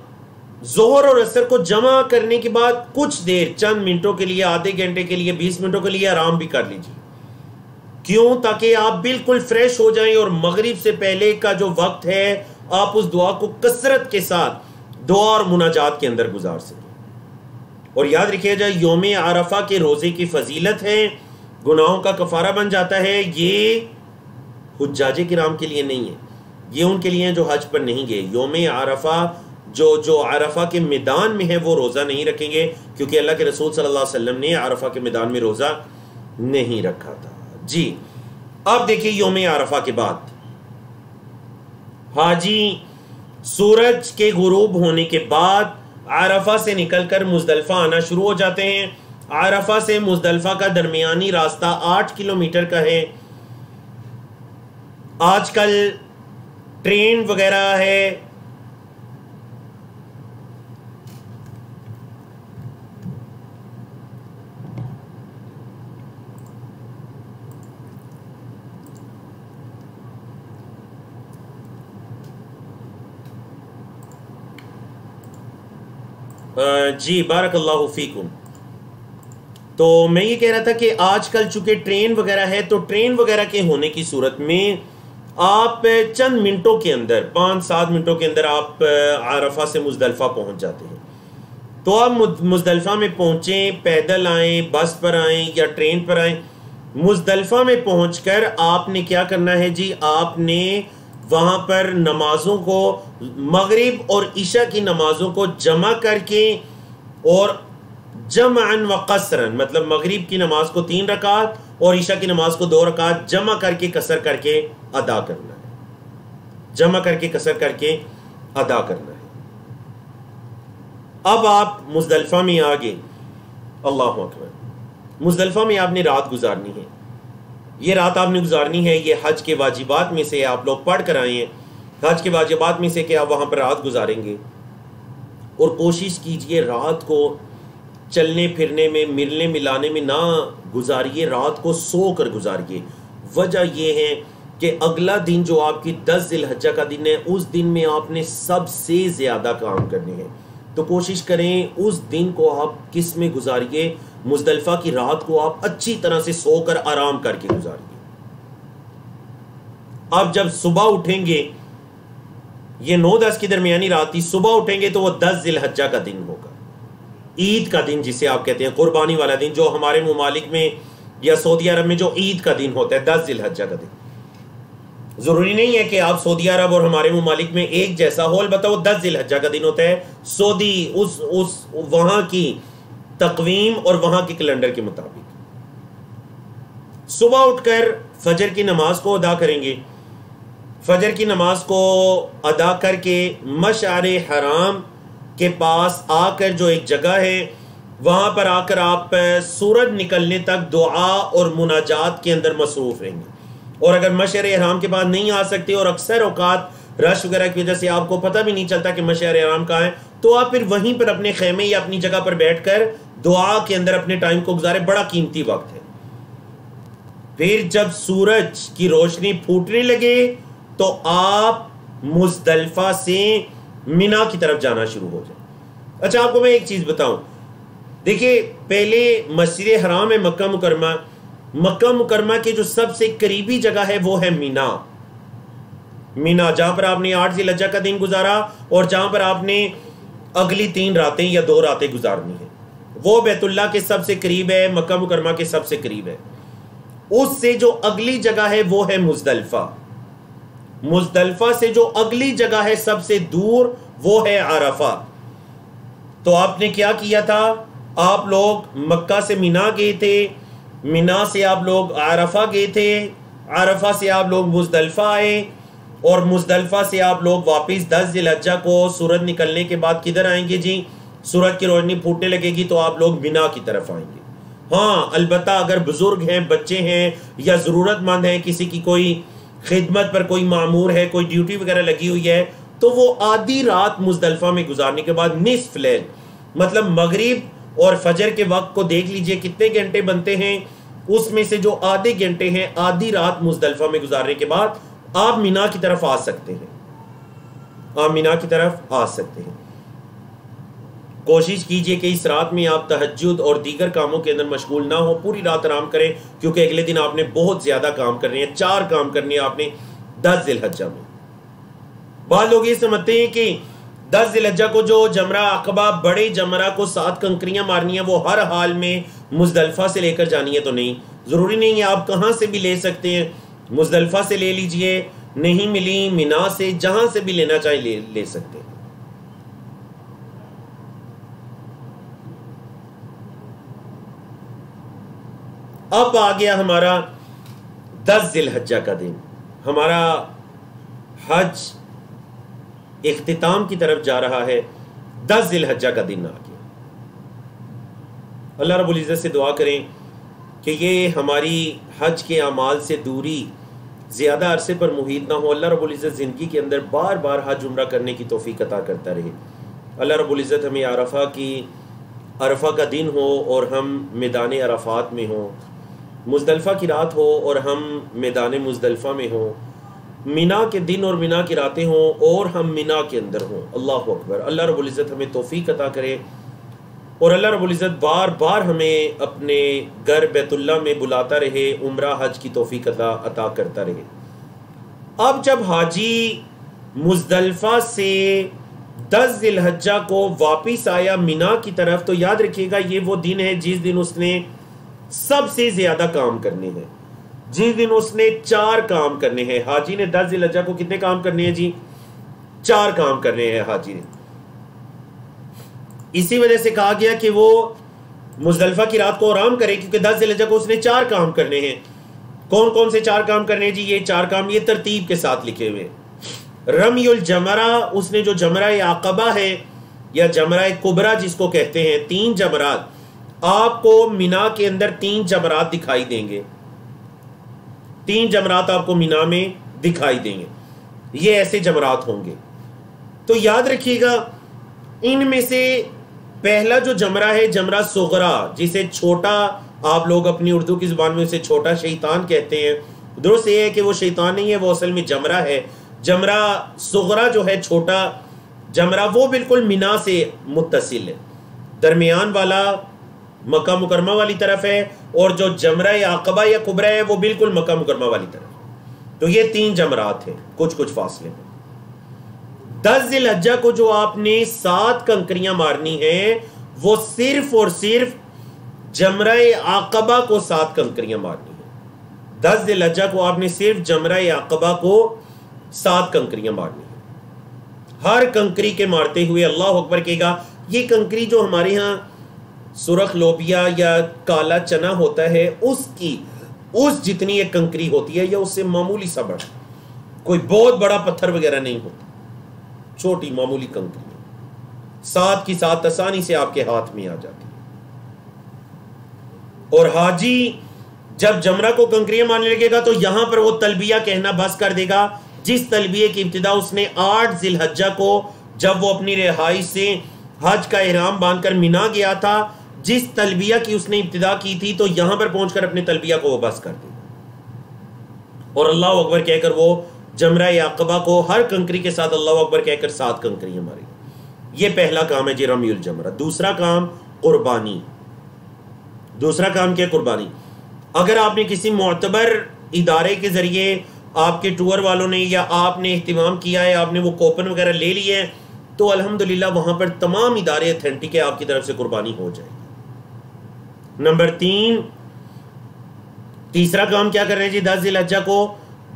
ظہر اور عصر کو جمع کرنے کے بعد کچھ دیر، چند منٹوں کے لیے، آدھے گھنٹے کے لیے، 20 منٹوں کے لیے آرام بھی کر لیجیے. کیوں؟ تاکہ آپ بالکل فریش ہو جائیں اور مغرب سے پہلے کا جو وقت ہے آپ اس دعا کو کثرت کے ساتھ دعا اور مناجات کے اندر گزار سکیں. اور یاد رکھیے جائے یوم عرفہ کے روزے کی فضیلت ہے، گناہوں کا کفارہ بن جاتا ہے. یہ حجاج کرام کے لیے نہیں ہے، یہ ان کے لیے جو حج پر نہیں گئے. یوم عرفہ جو عرفہ کے میدان میں ہے وہ روزہ نہیں رکھیں گے، کیونکہ اللہ کے رسول صلی اللہ علیہ وسلم نے عرفہ کے میدان میں روزہ نہیں رکھا تھا. جی اب دیکھیں یوم عرفہ کے بعد حاجی سورج کے غروب ہونے کے بعد عرفہ سے نکل کر مزدلفہ آنا شروع ہو جاتے ہیں. عرفہ سے مزدلفہ کا درمیانی راستہ 8 کلومیٹر کا ہے. آج کل ٹرین وغیرہ ہے، جی بارک اللہ فیکم. تو میں یہ کہہ رہا تھا کہ آج کل چونکہ ٹرین وغیرہ ہے تو ٹرین وغیرہ کے ہونے کی صورت میں آپ چند منٹوں کے اندر، 5-7 منٹوں کے اندر آپ عرفہ سے مزدلفہ پہنچ جاتے ہیں. تو آپ مزدلفہ میں پہنچیں، پیدل آئیں، بس پر آئیں یا ٹرین پر آئیں. مزدلفہ میں پہنچ کر آپ نے کیا کرنا ہے جی، آپ نے وہاں پر نمازوں کو، مغرب اور عشاء کی نمازوں کو جمع کر کے اور جمعاً و قصراً، مطلب مغرب کی نماز کو 3 رکعت اور عشاء کی نماز کو 2 رکعت جمع کر کے قصر کر کے ادا کرنا ہے. جمع کر کے قصر کر کے ادا کرنا ہے. اب آپ مزدلفہ میں آگے، اللہ اکبر، مزدلفہ میں آپ نے رات گزارنی ہے. یہ رات آپ نے گزارنی ہے، یہ حج کے واجبات میں سے آپ لوگ پڑھ کر آئے ہیں، حج کے واجبات میں سے کہ آپ وہاں پر رات گزاریں گے. اور کوشش کیجئے رات کو چلنے پھرنے میں، ملنے ملانے میں نہ گزاریے، رات کو سو کر گزاریے. وجہ یہ ہے کہ اگلا دن جو آپ کی 10 ذی الحجہ کا دن ہے، اس دن میں آپ نے سب سے زیادہ کام کرنے ہیں. تو کوشش کریں اس دن کو آپ کس میں گزاریے، مزدلفہ کی رات کو آپ اچھی طرح سے سو کر آرام کر کے گزاریے. آپ جب صبح اٹھیں گے، یہ 9-10 کی درمیانی رات تھی، صبح اٹھیں گے تو وہ 10 ذی الحجہ کا دن ہوگا، عید کا دن جسے آپ کہتے ہیں، قربانی والا دن، جو ہمارے ممالک میں یا سعودی عرب میں جو عید کا دن ہوتا ہے 10 ذی الحجہ کا دن. ضروری نہیں ہے کہ آپ سعودی عرب اور ہمارے ممالک میں ایک جیسا ہو، البتہ وہ 10 ذی الحجہ کا دن ہوتا ہے سعودی اس وہاں کی تقویم اور وہاں کے کیلنڈر کے مطابق. صبح اٹھ کر فجر کی نماز کو ادا کریں گے. فجر کی نماز کو ادا کر کے مشعر حرام کے پاس آ کر جو ایک جگہ ہے وہاں پر آ کر آپ سورج نکلنے تک دعا اور مناجات کے اندر مصروف رہیں گے. اور اگر مشعر حرام کے بعد نہیں آ سکتے اور اکثر اوقات رش وغیرہ کی وجہ سے آپ کو پتہ بھی نہیں چلتا کہ مشعر حرام کہاں ہے، تو آپ پھر وہیں پر اپنے خیمے یا اپنی جگہ پر بیٹھ کر دعا کے اندر اپنے ٹائم کو گزارے. بڑا قیمتی وقت ہے. پھر جب سورج کی روشنی پھوٹنے لگے تو آپ مزدلفہ سے مینا کی طرف جانا شروع ہو جائیں. اچھا آپ کو میں ایک چیز بتاؤں، دیکھیے پہلے مسجد حرام ہے مکہ مکرمہ، مکہ مکرمہ کے جو سب سے قریبی جگہ ہے وہ ہے مینا. مینا جہاں پر آپ نے 8 ذی الحجہ کا دن گزارا اور جہاں پر آپ نے اگلی 3 راتیں یا 2 راتیں گزارنی ہیں، وہ بیت اللہ کے سب سے قریب ہے، مکہ مکرمہ کے سب سے قریب ہے. اس سے جو اگلی جگہ ہے وہ ہے مزدلفہ. مزدلفہ سے جو اگلی جگہ ہے سب سے دور وہ ہے عرفہ. تو آپ نے کیا کیا تھا، آپ لوگ مکہ سے مینا گئے تھے، مینا سے آپ لوگ عرفہ گئے تھے، عرفہ سے آپ لوگ مزدلفہ آئے اور مزدلفہ سے آپ لوگ واپس 10 ذی الحجہ کو سورج نکلنے کے بعد کدھر آئیں گے جی، سورج کی روشنی پھوٹنے لگے گی تو آپ لوگ مینا کی طرف آئیں گے. ہاں البتہ اگر بزرگ ہیں، بچے ہیں یا ضرورت مند ہیں، کسی کی کوئی خدمت پر کوئی مامور ہے، کوئی ڈیوٹی وغیرہ لگی ہوئی ہے، تو وہ آدھی رات مزدلفہ میں گزارنے کے بعد نصف لیل، مطلب مغرب اور فجر کے وقت کو دیکھ لیجئے کتنے گھنٹے بنتے ہیں، اس میں سے جو آدھے گھنٹے ہیں آدھی رات مزدلفہ میں گزارنے کے بعد آپ مینا کی طرف آ سکتے ہیں. آپ مینا کی طرف آ سکتے ہیں. کوشش کیجئے کہ اس رات میں آپ تہجد اور دیگر کاموں کے اندر مشغول نہ ہو، پوری رات آرام کریں، کیونکہ اگلے دن آپ نے بہت زیادہ کام کرنے ہیں، 4 کام کرنے ہیں آپ نے 10 ذی الحجہ میں۔ بعض لوگ یہ سمجھتے ہیں کہ 10 ذی الحجہ کو جو جمرہ عقبہ بڑے جمرہ کو 7 کنکریاں مارنی ہیں وہ ہر حال میں مزدلفہ سے لے کر جانی ہے، تو نہیں، ضروری نہیں ہے، آپ کہاں سے بھی لے سکتے ہیں، مزدلفہ سے لے لیجئے، نہیں ملی مینا سے، جہاں سے بھی لینا چاہے لے سکتے ہیں۔ اب آ گیا ہمارا 10 ذی الحجہ کا دن، ہمارا حج اختتام کی طرف جا رہا ہے، 10 ذی الحجہ کا دن آ گیا۔ اللہ رب العزت سے دعا کریں کہ یہ ہماری حج کے اعمال سے دوری زیادہ عرصے پر محیط نہ ہو، اللہ رب العزت زندگی کے اندر بار بار حج عمرہ کرنے کی توفیق عطا کرتا رہے۔ اللہ رب العزت ہمیں عرفہ کا دن ہو اور ہم میدان عرفات میں ہوں، مزدلفہ کی رات ہو اور ہم میدان مزدلفہ میں ہوں، مینا کے دن اور مینا کی راتیں ہوں اور ہم مینا کے اندر ہوں۔ اللہ اکبر۔ اللہ رب العزت ہمیں توفیق عطا کرے اور اللہ رب العزت بار بار ہمیں اپنے گھر بیت اللہ میں بلاتا رہے، عمرہ حج کی توفیق عطا کرتا رہے۔ اب جب حاجی مزدلفہ سے 10 ذی الحجہ کو واپس آیا مینا کی طرف، تو یاد رکھیے گا یہ وہ دن ہے جس دن اس نے سب سے زیادہ کام کرنے ہیں، جس دن اس نے 4 کام کرنے ہیں۔ حاجی نے 10 ذی الحجہ کو کتنے کام کرنے ہیں جی؟ 4 کام کرنے ہیں حاجی نے۔ اسی وجہ سے کہا گیا کہ وہ مزدلفہ کی رات کو آرام کرے، کیونکہ 10 ذی الحجہ کو اس نے 4 کام کرنے ہیں۔ کون کون سے 4 کام کرنے ہیں جی؟ یہ 4 کام یہ ترتیب کے ساتھ لکھے ہوئے۔ رمی الجمرہ، اس نے جو جمرہ عقبہ ہے یا جمرہ کبریٰ جس کو کہتے ہیں، 3 جمرات آپ کو مینا کے اندر 3 جمرات دکھائی دیں گے، 3 جمرات آپ کو مینا میں دکھائی دیں گے، یہ ایسے جمرات ہوں گے۔ تو یاد رکھیے گا ان میں سے پہلا جو جمرہ ہے جمرہ صغرا، جسے چھوٹا آپ لوگ اپنی اردو کی زبان میں اسے چھوٹا شیطان کہتے ہیں، درست یہ ہے کہ وہ شیطان نہیں ہے، وہ اصل میں جمرہ ہے۔ جمرہ صغرا جو ہے چھوٹا جمرہ، وہ بالکل مینا سے متصل ہے، درمیان والا مکہ مکرمہ والی طرف ہے، اور جو جمرہ عقبہ یا کبریٰ ہے وہ بالکل مکہ مکرمہ والی طرف۔ تو یہ 3 جمرات ہیں کچھ فاصلے میں۔ 10 ذی الحجہ کو جو آپ نے 7 کنکریاں مارنی ہیں، وہ صرف اور صرف جمرہ عقبہ کو 7 کنکریاں مارنی ہیں۔ 10 ذی الحجہ کو آپ نے صرف جمرہ عقبہ کو 7 کنکریاں مارنی ہیں۔ ہر کنکری کے مارتے ہوئے اللہ اکبر کہے گا۔ یہ کنکری جو ہمارے ہاں سرخ لوبیا یا کالا چنا ہوتا ہے، اس جتنی ایک کنکری ہوتی ہے یا اس سے معمولی سا بڑا، کوئی بہت بڑا پتھر وغیرہ نہیں ہوتا، چھوٹی معمولی کنکری 7 کی 7 آسانی سے آپ کے ہاتھ میں آ جاتی ہے۔ اور حاجی جب جمرہ کو کنکریاں مارنے لگے گا تو یہاں پر وہ تلبیہ کہنا بس کر دے گا، جس تلبیہ کی ابتدا اس نے 8 ذی الحجہ کو جب وہ اپنی رہائش سے حج کا احرام باندھ کر مینا گیا تھا، جس تلبیہ کی اس نے ابتدا کی تھی، تو یہاں پر پہنچ کر اپنے تلبیہ کو وہ بس کر دے گا اور اللہ اکبر کہہ کر وہ جمرہ عقبہ کو ہر کنکری کے ساتھ اللہ اکبر کہہ کر 7 کنکریاں مارے گی۔ یہ پہلا کام ہے جی رمی الجمرہ۔ دوسرا کام قربانی۔ دوسرا کام کیا؟ قربانی۔ اگر آپ نے کسی معتبر ادارے کے ذریعے آپ کے ٹور والوں نے یا آپ نے اہتمام کیا ہے، آپ نے وہ کوپن وغیرہ لے لیے ہیں، تو الحمدللہ وہاں پر تمام ادارے اتھینٹک ہے، آپ کی طرف سے قربانی ہو جائے گی۔ نمبر 3، تیسرا کام کیا کر رہے ہیں جی 10 ذی الحجہ کو؟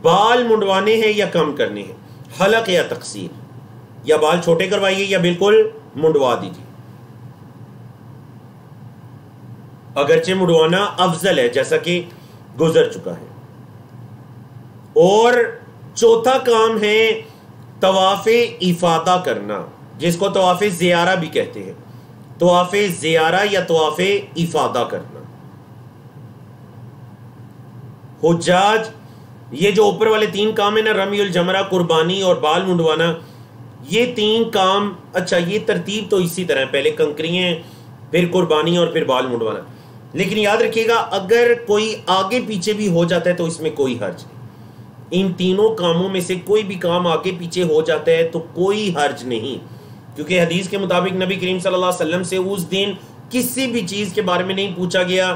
بال منڈوانے ہیں یا کم کرنے ہیں، حلق یا تقصیر، یا بال چھوٹے کروائیے یا بالکل منڈوا دیجیے۔ اگرچہ منڈوانا افضل ہے جیسا کہ گزر چکا ہے۔ اور چوتھا کام ہے طواف افاضہ کرنا، جس کو طواف زیارہ بھی کہتے ہیں، طواف زیارہ یا طواف افاضہ کرنا۔ حجاج یہ جو اوپر والے 3 کام ہیں نا، رمی الجمرہ، قربانی اور بال منڈوانا، یہ 3 کام، اچھا یہ ترتیب تو اسی طرح، پہلے کنکریاں، پھر قربانی اور پھر بال منڈوانا، لیکن یاد رکھیے گا اگر کوئی آگے پیچھے بھی ہو جاتا ہے تو اس میں کوئی حرج نہیں۔ ان تینوں کاموں میں سے کوئی بھی کام آگے پیچھے ہو جاتا ہے تو کوئی حرج نہیں، کیونکہ حدیث کے مطابق نبی کریم صلی اللہ علیہ وسلم سے اس دن کسی بھی چیز کے بارے میں نہیں پوچھا گیا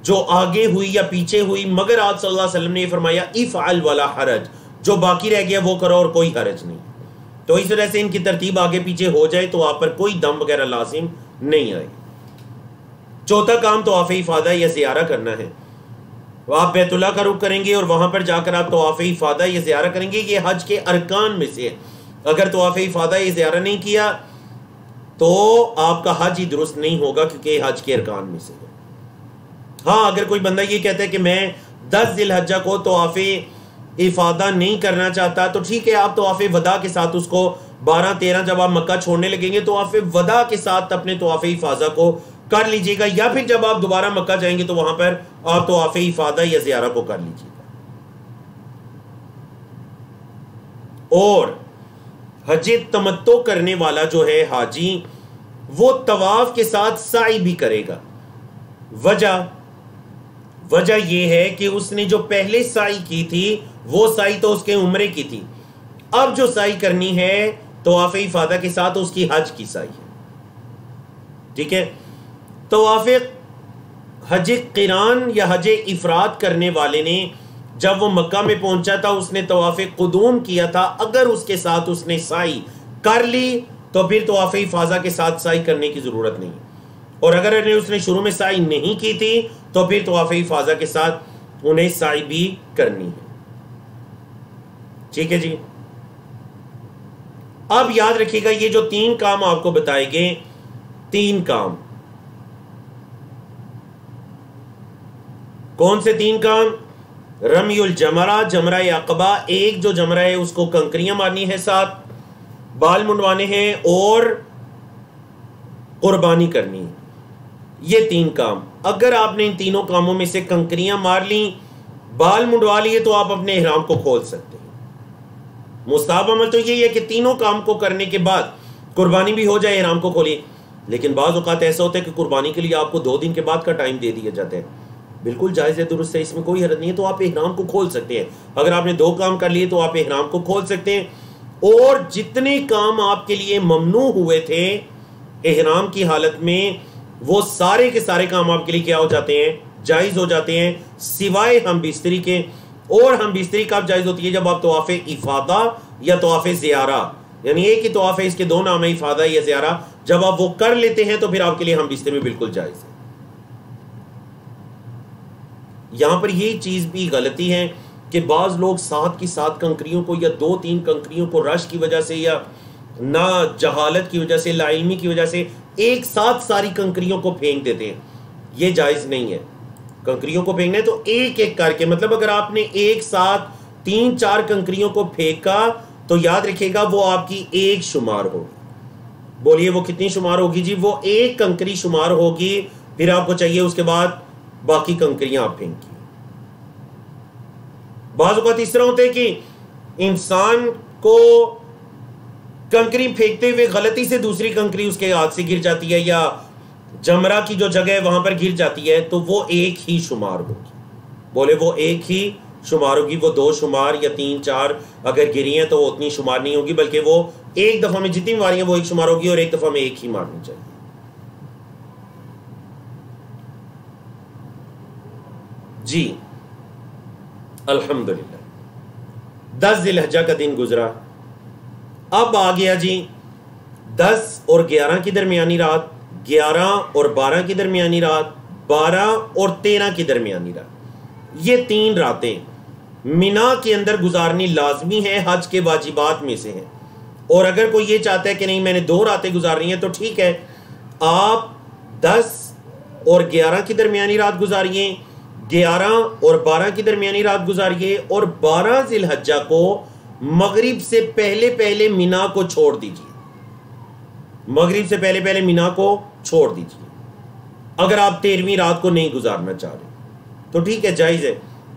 جو آگے ہوئی یا پیچھے ہوئی، مگر آپ صلی اللہ علیہ وسلم نے یہ فرمایا افعل ولا حرج، جو باقی رہ گیا وہ کرو اور کوئی حرج نہیں۔ تو اس وجہ سے ان کی ترتیب آگے پیچھے ہو جائے تو آپ پر کوئی دم وغیرہ لازم نہیں آئے۔ چوتھا کام طواف افاضہ یا زیارہ کرنا ہے۔ آپ بیت اللہ کا رخ کریں گے اور وہاں پر جا کر آپ طواف افاضہ یا زیارہ کریں گے، یہ حج کے ارکان میں سے ہے۔ اگر طواف افاضہ یا زیارہ نہیں کیا تو آپ کا حج ہی درست نہیں ہوگا، کیونکہ یہ حج کے ارکان میں سے ہے۔ ہاں اگر کوئی بندہ یہ کہتا ہے کہ میں 10 ذی الحجہ کو طواف افاضہ نہیں کرنا چاہتا، تو ٹھیک ہے، آپ طواف وداع کے ساتھ اس کو 12-13 جب آپ مکہ چھوڑنے لگیں گے طواف وداع کے ساتھ اپنے طواف افاضہ کو کر لیجئے گا، یا پھر جب آپ دوبارہ مکہ جائیں گے تو وہاں پر آپ طواف افاضہ یا زیارہ کو کر لیجئے گا۔ اور حج تمتع کرنے والا جو ہے حاجی، وہ طواف کے ساتھ سعی بھی کرے گا۔ وجہ یہ ہے کہ اس نے جو پہلے سعی کی تھی وہ سعی تو اس کے عمرے کی تھی، اب جو سعی کرنی ہے طواف افاضہ کے ساتھ اس کی حج کی سعی ہے۔ ٹھیک ہے، طواف حج قران یا حج افراد کرنے والے نے جب وہ مکہ میں پہنچا تھا اس نے طواف قدوم کیا تھا، اگر اس کے ساتھ اس نے سعی کر لی تو پھر طواف افاضہ کے ساتھ سعی کرنے کی ضرورت نہیں، اور اگر اس نے شروع میں سعی نہیں کی تھی تو پھر طواف افاضہ کے ساتھ انہیں سعی بھی کرنی ہے۔ ٹھیک ہے جی، اب یاد رکھیے گا یہ جو 3 کام آپ کو بتائے گئے، 3 کام کون سے 3 کام؟ رمی الجمرہ، جمرہ عقبہ، ایک جو جمرہ ہے اس کو کنکریاں مارنی ہے، ساتھ بال منڈوانے ہیں اور قربانی کرنی ہے۔ یہ 3 کام، اگر آپ نے ان تینوں کاموں میں سے کنکریاں مار لیں، بال منڈوا لیے، تو آپ اپنے احرام کو کھول سکتے ہیں۔ مستحب عمل تو یہی ہے کہ تینوں کام کو کرنے کے بعد قربانی بھی ہو جائے، احرام کو کھولیے۔ لیکن بعض اوقات ایسا ہوتا ہے کہ قربانی کے لیے آپ کو 2 دن کے بعد کا ٹائم دے دیا جاتا ہے، بالکل جائز ہے، درست ہے، اس میں کوئی حرج نہیں ہے، تو آپ احرام کو کھول سکتے ہیں۔ اگر آپ نے 2 کام کر لیے تو آپ احرام کو کھول سکتے ہیں، اور جتنے کام آپ کے لیے ممنوع ہوئے تھے احرام کی حالت میں، وہ سارے کے سارے کام آپ کے لیے کیا ہو جاتے ہیں؟ جائز ہو جاتے ہیں، سوائے ہم بستری کے۔ اور ہم بستری کب جائز ہوتی ہے؟ جب آپ طواف افاضہ یا طواف زیارہ، یعنی ایک ہی طواف ہے، اس کے 2 نام ہیں، افاضہ یا زیارہ، جب آپ وہ کر لیتے ہیں تو پھر آپ کے لیے ہم بستری میں بالکل جائز ہے۔ یہاں پر یہ چیز بھی غلطی ہے کہ بعض لوگ ساتھ کی ساتھ کنکریوں کو یا 2-3 کنکریوں کو رش کی وجہ سے یا نہ جہالت کی وجہ سے، لا علمی کی وجہ سے ایک ساتھ ساری کنکریوں کو پھینک دیتے ہیں، یہ جائز نہیں ہے۔ کنکریوں کو پھینکنا ہے تو ایک ایک کر کے، مطلب اگر آپ نے ایک ساتھ 3-4 کنکریوں کو پھینکا تو یاد رکھے گا وہ آپ کی ایک شمار ہوگی۔ بولیے وہ کتنی شمار ہوگی جی؟ وہ ایک کنکری شمار ہوگی، پھر آپ کو چاہیے اس کے بعد باقی کنکریاں آپ پھینکی۔ بعض اوقات اس طرح ہوتے ہیں کہ انسان کو کنکری پھینکتے ہوئے غلطی سے دوسری کنکری اس کے ہاتھ سے گر جاتی ہے، یا جمرہ کی جو جگہ ہے وہاں پر گر جاتی ہے، تو وہ ایک ہی شمار ہوگی۔ بولے وہ ایک ہی شمار ہوگی، وہ 2 شمار یا 3-4 اگر گری ہیں تو وہ اتنی شمار نہیں ہوگی، بلکہ وہ ایک دفعہ میں جتنی ماری ہیں وہ ایک شمار ہوگی، اور ایک دفعہ میں ایک ہی مارنی چاہیے۔ جی الحمدللہ 10 ذی الحجہ کا دن گزرا، اب آ گیا جی 10 اور 11 کی درمیانی رات، 11 اور 12 کی درمیانی رات، 12 اور 13 کی درمیانی رات۔ یہ 3 راتیں مینا کے اندر گزارنی لازمی ہے، حج کے واجبات میں سے ہیں۔ اور اگر کوئی یہ چاہتا ہے کہ نہیں میں نے 2 راتیں گزارنی ہیں تو ٹھیک ہے، آپ 10 اور 11 کی درمیانی رات گزاریے، 11 اور 12 کی درمیانی رات گزاریے، اور 12 ذی الحجہ کو مغرب سے پہلے پہلے مینا کو چھوڑ دیجیے، مغرب سے پہلے پہلے مینا کو چھوڑ دیجیے۔ اگر آپ 13ویں رات کو نہیں گزارنا چاہ رہے تو ٹھیک ہے، جائز ہے۔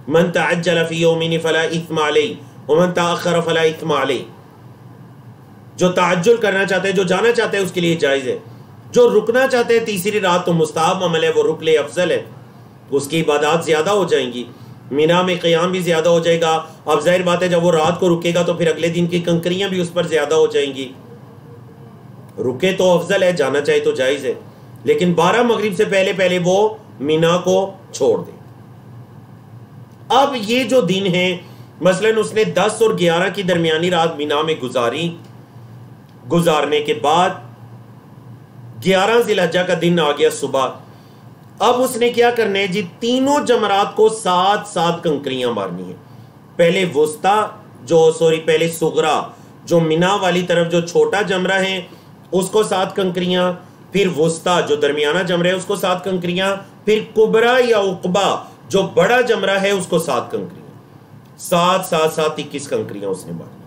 من تعجل فی یومین فلا اثم علیہ ومن تاخر فلا اثم علیہ۔ جو تعجل کرنا چاہتے ہیں، جو جانا چاہتے ہیں، اس کے لیے جائز ہے۔ جو رکنا چاہتے ہیں تیسری رات تو مستحب عمل ہے، وہ رک لے، افضل ہے، اس کی عبادات زیادہ ہو جائیں گی، مینا میں قیام بھی زیادہ ہو جائے گا۔ اب ظاہر بات ہے جب وہ رات کو رکے گا تو پھر اگلے دن کی کنکریاں بھی اس پر زیادہ ہو جائیں گی۔ رکے تو افضل ہے، جانا چاہے تو جائز ہے، لیکن 12 مغرب سے پہلے پہلے وہ مینا کو چھوڑ دے۔ اب یہ جو دن ہے، مثلا اس نے 10 اور 11 کی درمیانی رات مینا میں گزارنے کے بعد 11 ذی الحجہ کا دن آ گیا صبح، اب اس نے کیا کرنا ہے جی، تینوں جمرات کو 7 کنکریاں مارنی ہیں۔ پہلے پہلے صغرا جو مینا والی طرف جو چھوٹا جمرہ ہے اس کو 7 کنکریاں، پھر وسطی جو درمیانہ جمرہ ہے اس کو 7 کنکریاں، پھر کبرا یا عقبہ جو بڑا جمرہ ہے اس کو 7 کنکریاں، 7 21 کنکریاں اس نے مارنی۔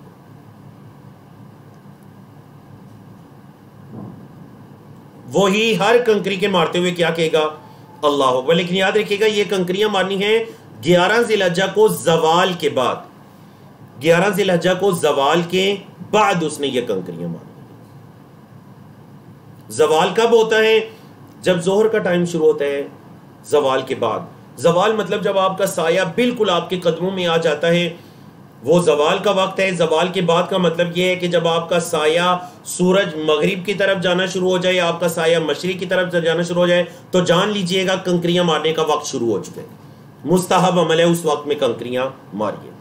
وہی ہر کنکری کے مارتے ہوئے کیا کہے گا؟ اللہ اکبر۔ لیکن یاد رکھیے گا یہ کنکریاں مارنی ہیں 11 ذی الحجہ کو زوال کے بعد، 11 ذی الحجہ کو زوال کے بعد اس نے یہ کنکریاں مارنی۔ زوال کب ہوتا ہے؟ جب ظہر کا ٹائم شروع ہوتا ہے، زوال کے بعد۔ زوال مطلب جب آپ کا سایہ بالکل آپ کے قدموں میں آ جاتا ہے، وہ زوال کا وقت ہے۔ زوال کے بعد کا مطلب یہ ہے کہ جب آپ کا سایہ سورج مغرب کی طرف جانا شروع ہو جائے، آپ کا سایہ مشرق کی طرف جانا شروع ہو جائے، تو جان لیجئے گا کنکریاں مارنے کا وقت شروع ہو چکے۔ مستحب عمل ہے اس وقت میں کنکریاں ماریے۔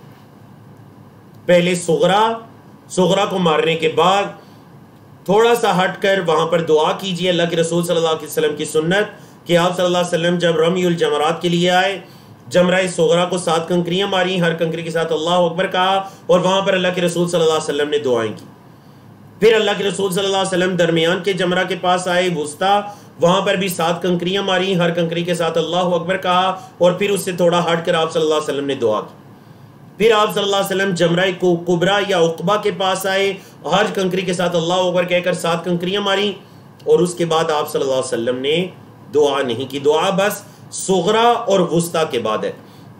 پہلے صغرا کو مارنے کے بعد تھوڑا سا ہٹ کر وہاں پر دعا کیجئے۔ اللہ کے رسول صلی اللہ علیہ وسلم کی سنت کہ آپ صلی اللہ علیہ وسلم جب رمی الجمرات کے لیے آئے، جمرہ صغرا کو 7 کنکریاں ماری، ہر کنکری کے ساتھ اللہ اکبر کہا، اور وہاں پر اللہ کے رسول صلی اللہ علیہ وسلم نے دعائیں کی۔ پھر اللہ کے رسول صلی اللہ علیہ وسلم درمیان کے جمرہ کے پاس آئے، وسطی، وہاں پر بھی 7 کنکریاں ماری، ہر کنکری کے ساتھ اللہ اکبر کہا، اور پھر اس سے تھوڑا ہٹ کر آپ صلی اللہ علیہ وسلم نے دعا کی۔ پھر آپ صلی اللہ علیہ وسلم جمرہ کبرا یا عقبہ کے پاس آئے، ہر کنکری کے ساتھ اللہ اکبر کہہ کر 7 کنکریاں ماری، اور اس کے بعد آپ صلی اللہ علیہ وسلم نے دعا نہیں کی۔ دعا بس صغرا اور وسطی کے بعد ہے،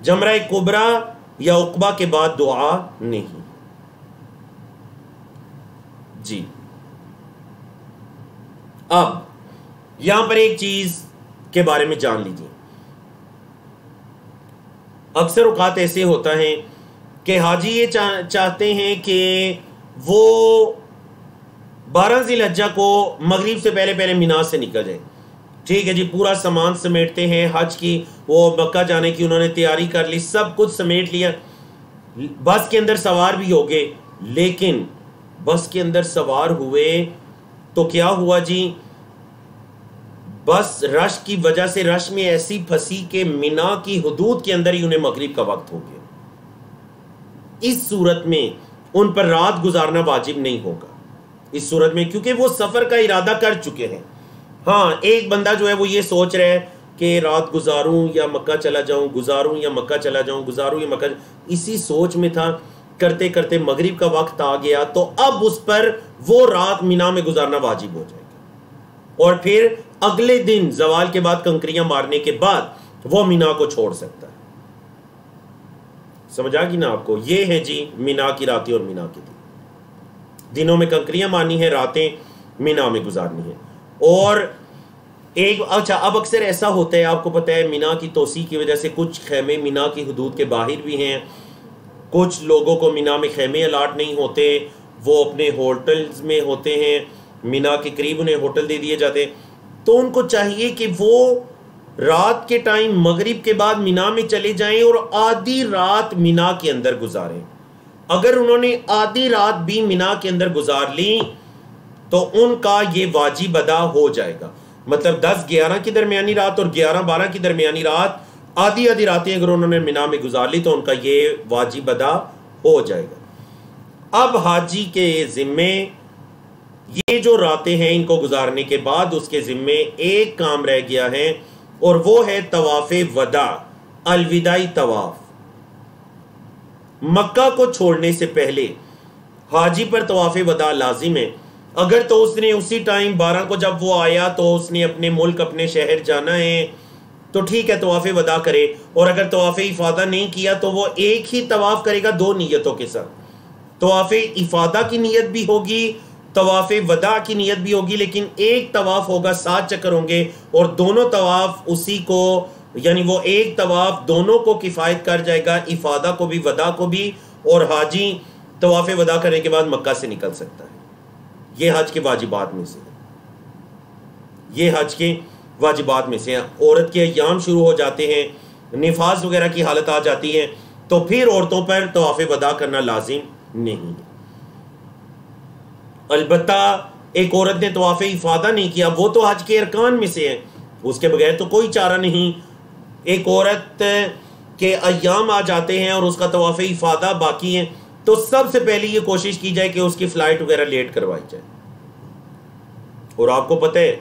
جمرہ کبرا یا عقبہ کے بعد دعا نہیں۔ جی اب یہاں پر ایک چیز کے بارے میں جان لیجیے۔ اکثر اوقات ایسے ہوتا ہے کہ حاجی یہ چاہتے ہیں کہ وہ 12 ذی الحجہ کو مغرب سے پہلے پہلے مینا سے نکل جائیں۔ ٹھیک ہے جی، پورا سامان سمیٹتے ہیں، حج کی وہ مکہ جانے کی انہوں نے تیاری کر لی، سب کچھ سمیٹ لیا، بس کے اندر سوار بھی ہو گئے، لیکن بس کے اندر سوار ہوئے تو کیا ہوا جی، بس رش کی وجہ سے رش میں ایسی پھنسی کہ مینا کی حدود کے اندر ہی انہیں مغرب کا وقت ہو گیا۔ اس صورت میں ان پر رات گزارنا واجب نہیں ہوگا، اس صورت میں، کیونکہ وہ سفر کا ارادہ کر چکے ہیں۔ ہاں ایک بندہ جو ہے وہ یہ سوچ رہا ہے کہ رات گزاروں یا مکہ چلا جاؤں، گزاروں یا مکہ چلا جاؤں، گزاروں یا مکہ، اسی سوچ میں تھا، کرتے کرتے مغرب کا وقت آ گیا، تو اب اس پر وہ رات مینا میں گزارنا واجب ہو جائے گا، اور پھر اگلے دن زوال کے بعد کنکریاں مارنے کے بعد وہ مینا کو چھوڑ سکتا ہے۔ سمجھا کہ نا آپ کو؟ یہ ہے جی مینا کی راتیں اور مینا کے دن۔ دنوں میں کنکریاں مارنی ہیں، راتیں مینا میں گزارنی ہیں۔ اور اچھا اب اکثر ایسا ہوتا ہے، آپ کو پتہ ہے مینا کی توسیع کی وجہ سے کچھ خیمے مینا کی حدود کے باہر بھی ہیں، کچھ لوگوں کو مینا میں خیمے الاٹ نہیں ہوتے، وہ اپنے ہوٹلز میں ہوتے ہیں، مینا کے قریب انہیں ہوٹل دے دیے جاتے، تو ان کو چاہیے کہ وہ رات کے ٹائم مغرب کے بعد مینا میں چلے جائیں اور آدھی رات مینا کے اندر گزاریں۔ اگر انہوں نے آدھی رات بھی مینا کے اندر گزار لی تو ان کا یہ واجب ادا ہو جائے گا۔ مطلب 10-11 کی درمیانی رات اور 11-12 کی درمیانی رات، آدھی راتیں اگر انہوں نے مینا میں گزار لی تو ان کا یہ واجب ادا ہو جائے گا۔ اب حاجی کے ذمے یہ جو راتیں ہیں ان کو گزارنے کے بعد اس کے ذمے ایک کام رہ گیا ہے، اور وہ ہے طواف وداع، الوداعی طواف۔ مکہ کو چھوڑنے سے پہلے حاجی پر طواف وداع لازم ہے۔ اگر تو اس نے اسی ٹائم 12 کو جب وہ آیا تو اس نے اپنے ملک اپنے شہر جانا ہے تو ٹھیک ہے طواف وداع کرے، اور اگر طواف افادہ نہیں کیا تو وہ ایک ہی طواف کرے گا 2 نیتوں کے ساتھ۔ طواف افادہ کی نیت بھی ہوگی، طواف وداع کی نیت بھی ہوگی، لیکن ایک طواف ہوگا، 7 چکر ہوں گے، اور دونوں طواف اسی کو، یعنی وہ ایک طواف دونوں کو کفایت کر جائے گا، افادہ کو بھی وداع کو بھی، اور حاجی طواف وداع کرنے کے بعد مکہ سے نکل سکتا ہے۔ یہ حج کے واجبات میں سے ہے، یہ حج کے واجبات میں سے ہیں۔ عورت کے ایام شروع ہو جاتے ہیں، نفاس وغیرہ کی حالت آ جاتی ہے، تو پھر عورتوں پر طواف وداع کرنا لازم نہیں ہے۔ البتہ ایک عورت نے طواف افاضہ نہیں کیا، وہ تو حج کے ارکان میں سے ہے، اس کے بغیر تو کوئی چارہ نہیں۔ ایک عورت کے ایام آ جاتے ہیں اور اس کا طواف افاضہ باقی ہے، تو سب سے پہلے یہ کوشش کی جائے کہ اس کی فلائٹ وغیرہ لیٹ کروائی جائے۔ اور آپ کو پتہ ہے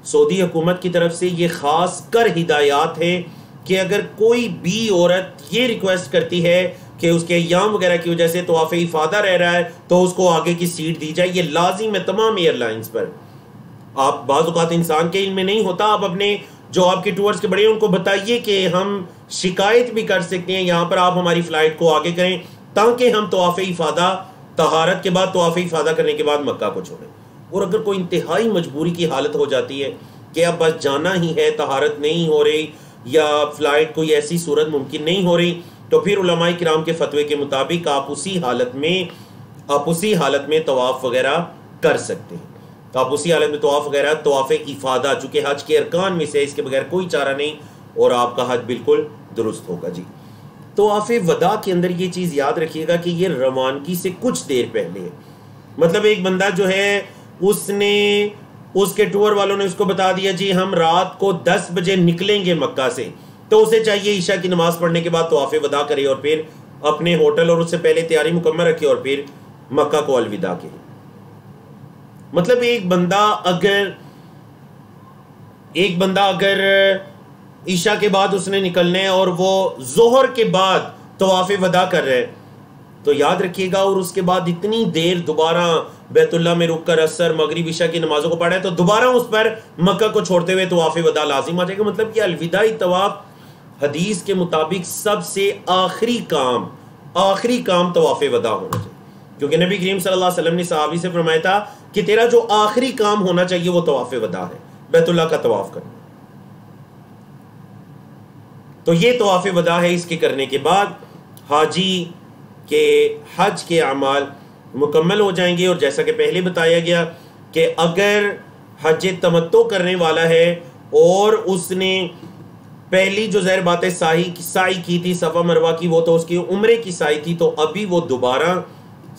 سعودی حکومت کی طرف سے یہ خاص کر ہدایات ہیں کہ اگر کوئی بھی عورت یہ ریکویسٹ کرتی ہے کہ اس کے ایام وغیرہ کی وجہ سے طواف افاضہ رہ رہا ہے تو اس کو آگے کی سیٹ دی جائے، یہ لازم ہے تمام ایئر لائنز پر۔ آپ بعض اوقات انسان کے علم میں نہیں ہوتا، آپ اپنے جو آپ کے ٹورز کے بڑے ہیں ان کو بتائیے کہ ہم شکایت بھی کر سکتے ہیں، یہاں پر آپ ہماری فلائٹ کو آگے کریں تاکہ ہم طواف افاضہ طہارت کے بعد طواف افاضہ کرنے کے بعد مکہ کو چھوڑیں۔ اور اگر کوئی انتہائی مجبوری کی حالت ہو جاتی ہے کہ اب بس جانا ہی ہے، طہارت نہیں ہو رہی یا فلائٹ کوئی ایسی صورت ممکن نہیں ہو رہی، تو پھر علماء کرام کے فتوے کے مطابق آپ اسی حالت میں طواف وغیرہ کر سکتے ہیں۔ تو آپ اسی حالت میں طواف وغیرہ، طواف افاضہ چونکہ حج کے ارکان میں سے اس کے بغیر کوئی چارہ نہیں، اور آپ کا حج بالکل درست ہوگا۔ جی طواف وداع کے اندر یہ چیز یاد رکھیے گا کہ یہ روانگی سے کچھ دیر پہلے ہے۔ مطلب ایک بندہ جو ہے اس کے ٹور والوں نے اس کو بتا دیا جی ہم رات کو 10 بجے نکلیں گے مکہ سے، تو اسے چاہیے عشاء کی نماز پڑھنے کے بعد طواف وداع کرے اور پھر اپنے ہوٹل اور اس سے پہلے تیاری مکمل رکھے اور پھر مکہ کو الوداع کہے۔ مطلب ایک بندہ اگر عشاء کے بعد اس نے نکلنا ہے اور وہ ظہر کے بعد طواف وداع کر رہے ہیں تو یاد رکھیے گا، اور اس کے بعد اتنی دیر دوبارہ بیت اللہ میں رک کر عصر مغرب عشاء کی نمازوں کو پڑھا ہے تو دوبارہ اس پر مکہ کو چھوڑتے ہوئے طواف وداع لازم آ جائے گا۔ مطلب یہ الوداعی طواف حدیث کے مطابق سب سے آخری کام طواف وداع ہونا چاہیے، کیونکہ نبی کریم صلی اللہ علیہ وسلم نے صحابی سے فرمایا تھا کہ تیرا جو آخری کام ہونا چاہیے وہ طواف وداع ہے، بیت اللہ کا طواف کرنا۔ تو یہ طواف وداع ہے، اس کے کرنے کے بعد حاجی کے حج کے اعمال مکمل ہو جائیں گے۔ اور جیسا کہ پہلے بتایا گیا کہ اگر حج تمتع کرنے والا ہے اور اس نے پہلی جو ظاہر بات ہے سعی کی تھی صفا مروہ کی، وہ تو اس کی عمرے کی سعی تھی، تو ابھی وہ دوبارہ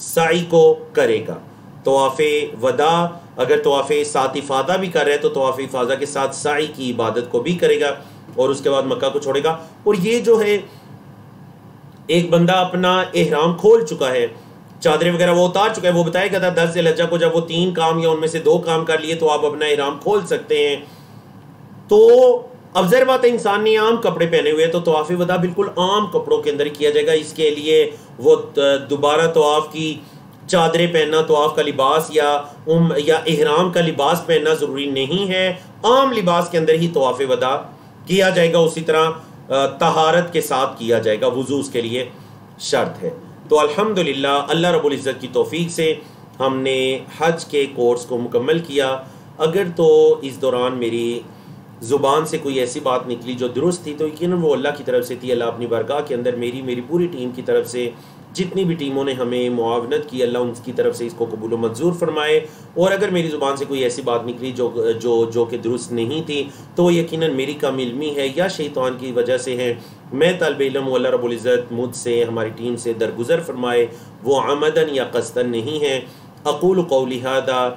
سعی کو کرے گا۔ طواف وداع اگر طواف سات افاضہ بھی کر رہے تو طواف افاضہ کے ساتھ سعی کی عبادت کو بھی کرے گا اور اس کے بعد مکہ کو چھوڑے گا۔ اور یہ جو ہے ایک بندہ اپنا احرام کھول چکا ہے، چادریں وغیرہ وہ اتار چکا ہے، وہ بتایا گیا تھا 10 ذی الحجہ کو جب وہ 3 کام یا ان میں سے 2 کام کر لیے تو آپ اپنا احرام کھول سکتے ہیں۔ تو اب ظاہر بات ہے انسان نے عام کپڑے پہنے ہوئے تو طواف وداع بالکل عام کپڑوں کے اندر کیا جائے گا، اس کے لیے وہ دوبارہ طواف کی چادریں پہننا، طواف کا لباس یا احرام کا لباس پہننا ضروری نہیں ہے، عام لباس کے اندر ہی طواف وداع کیا جائے گا، اسی طرح طہارت کے ساتھ کیا جائے گا، وضو اس کے لیے شرط ہے۔ تو الحمدللہ اللہ رب العزت کی توفیق سے ہم نے حج کے کورس کو مکمل کیا۔ اگر تو اس دوران میری زبان سے کوئی ایسی بات نکلی جو درست تھی تو یقیناً وہ اللہ کی طرف سے تھی۔ اللہ اپنی بارگاہ کے اندر میری پوری ٹیم کی طرف سے جتنی بھی ٹیموں نے ہمیں معاونت کی، اللہ ان کی طرف سے اس کو قبول و منظور فرمائے۔ اور اگر میری زبان سے کوئی ایسی بات نکلی جو کہ درست نہیں تھی تو وہ یقیناً میری کم علمی ہے یا شیطان کی وجہ سے ہے۔ میں طالب علم ہوں، اللہ رب العزت مجھ سے ہماری ٹیم سے درگزر فرمائے، وہ عمدن یا قصدن نہیں ہے۔ اقول قولی ھذا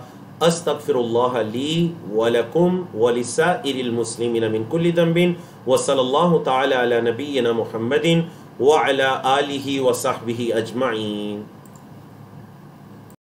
استغفر اللہ لی ولکم ولسائر المسلمین من کل ذنب وصلی اللہ تعالی علی نبینا محمد وعلی آلہ وصحبہ اجمعین۔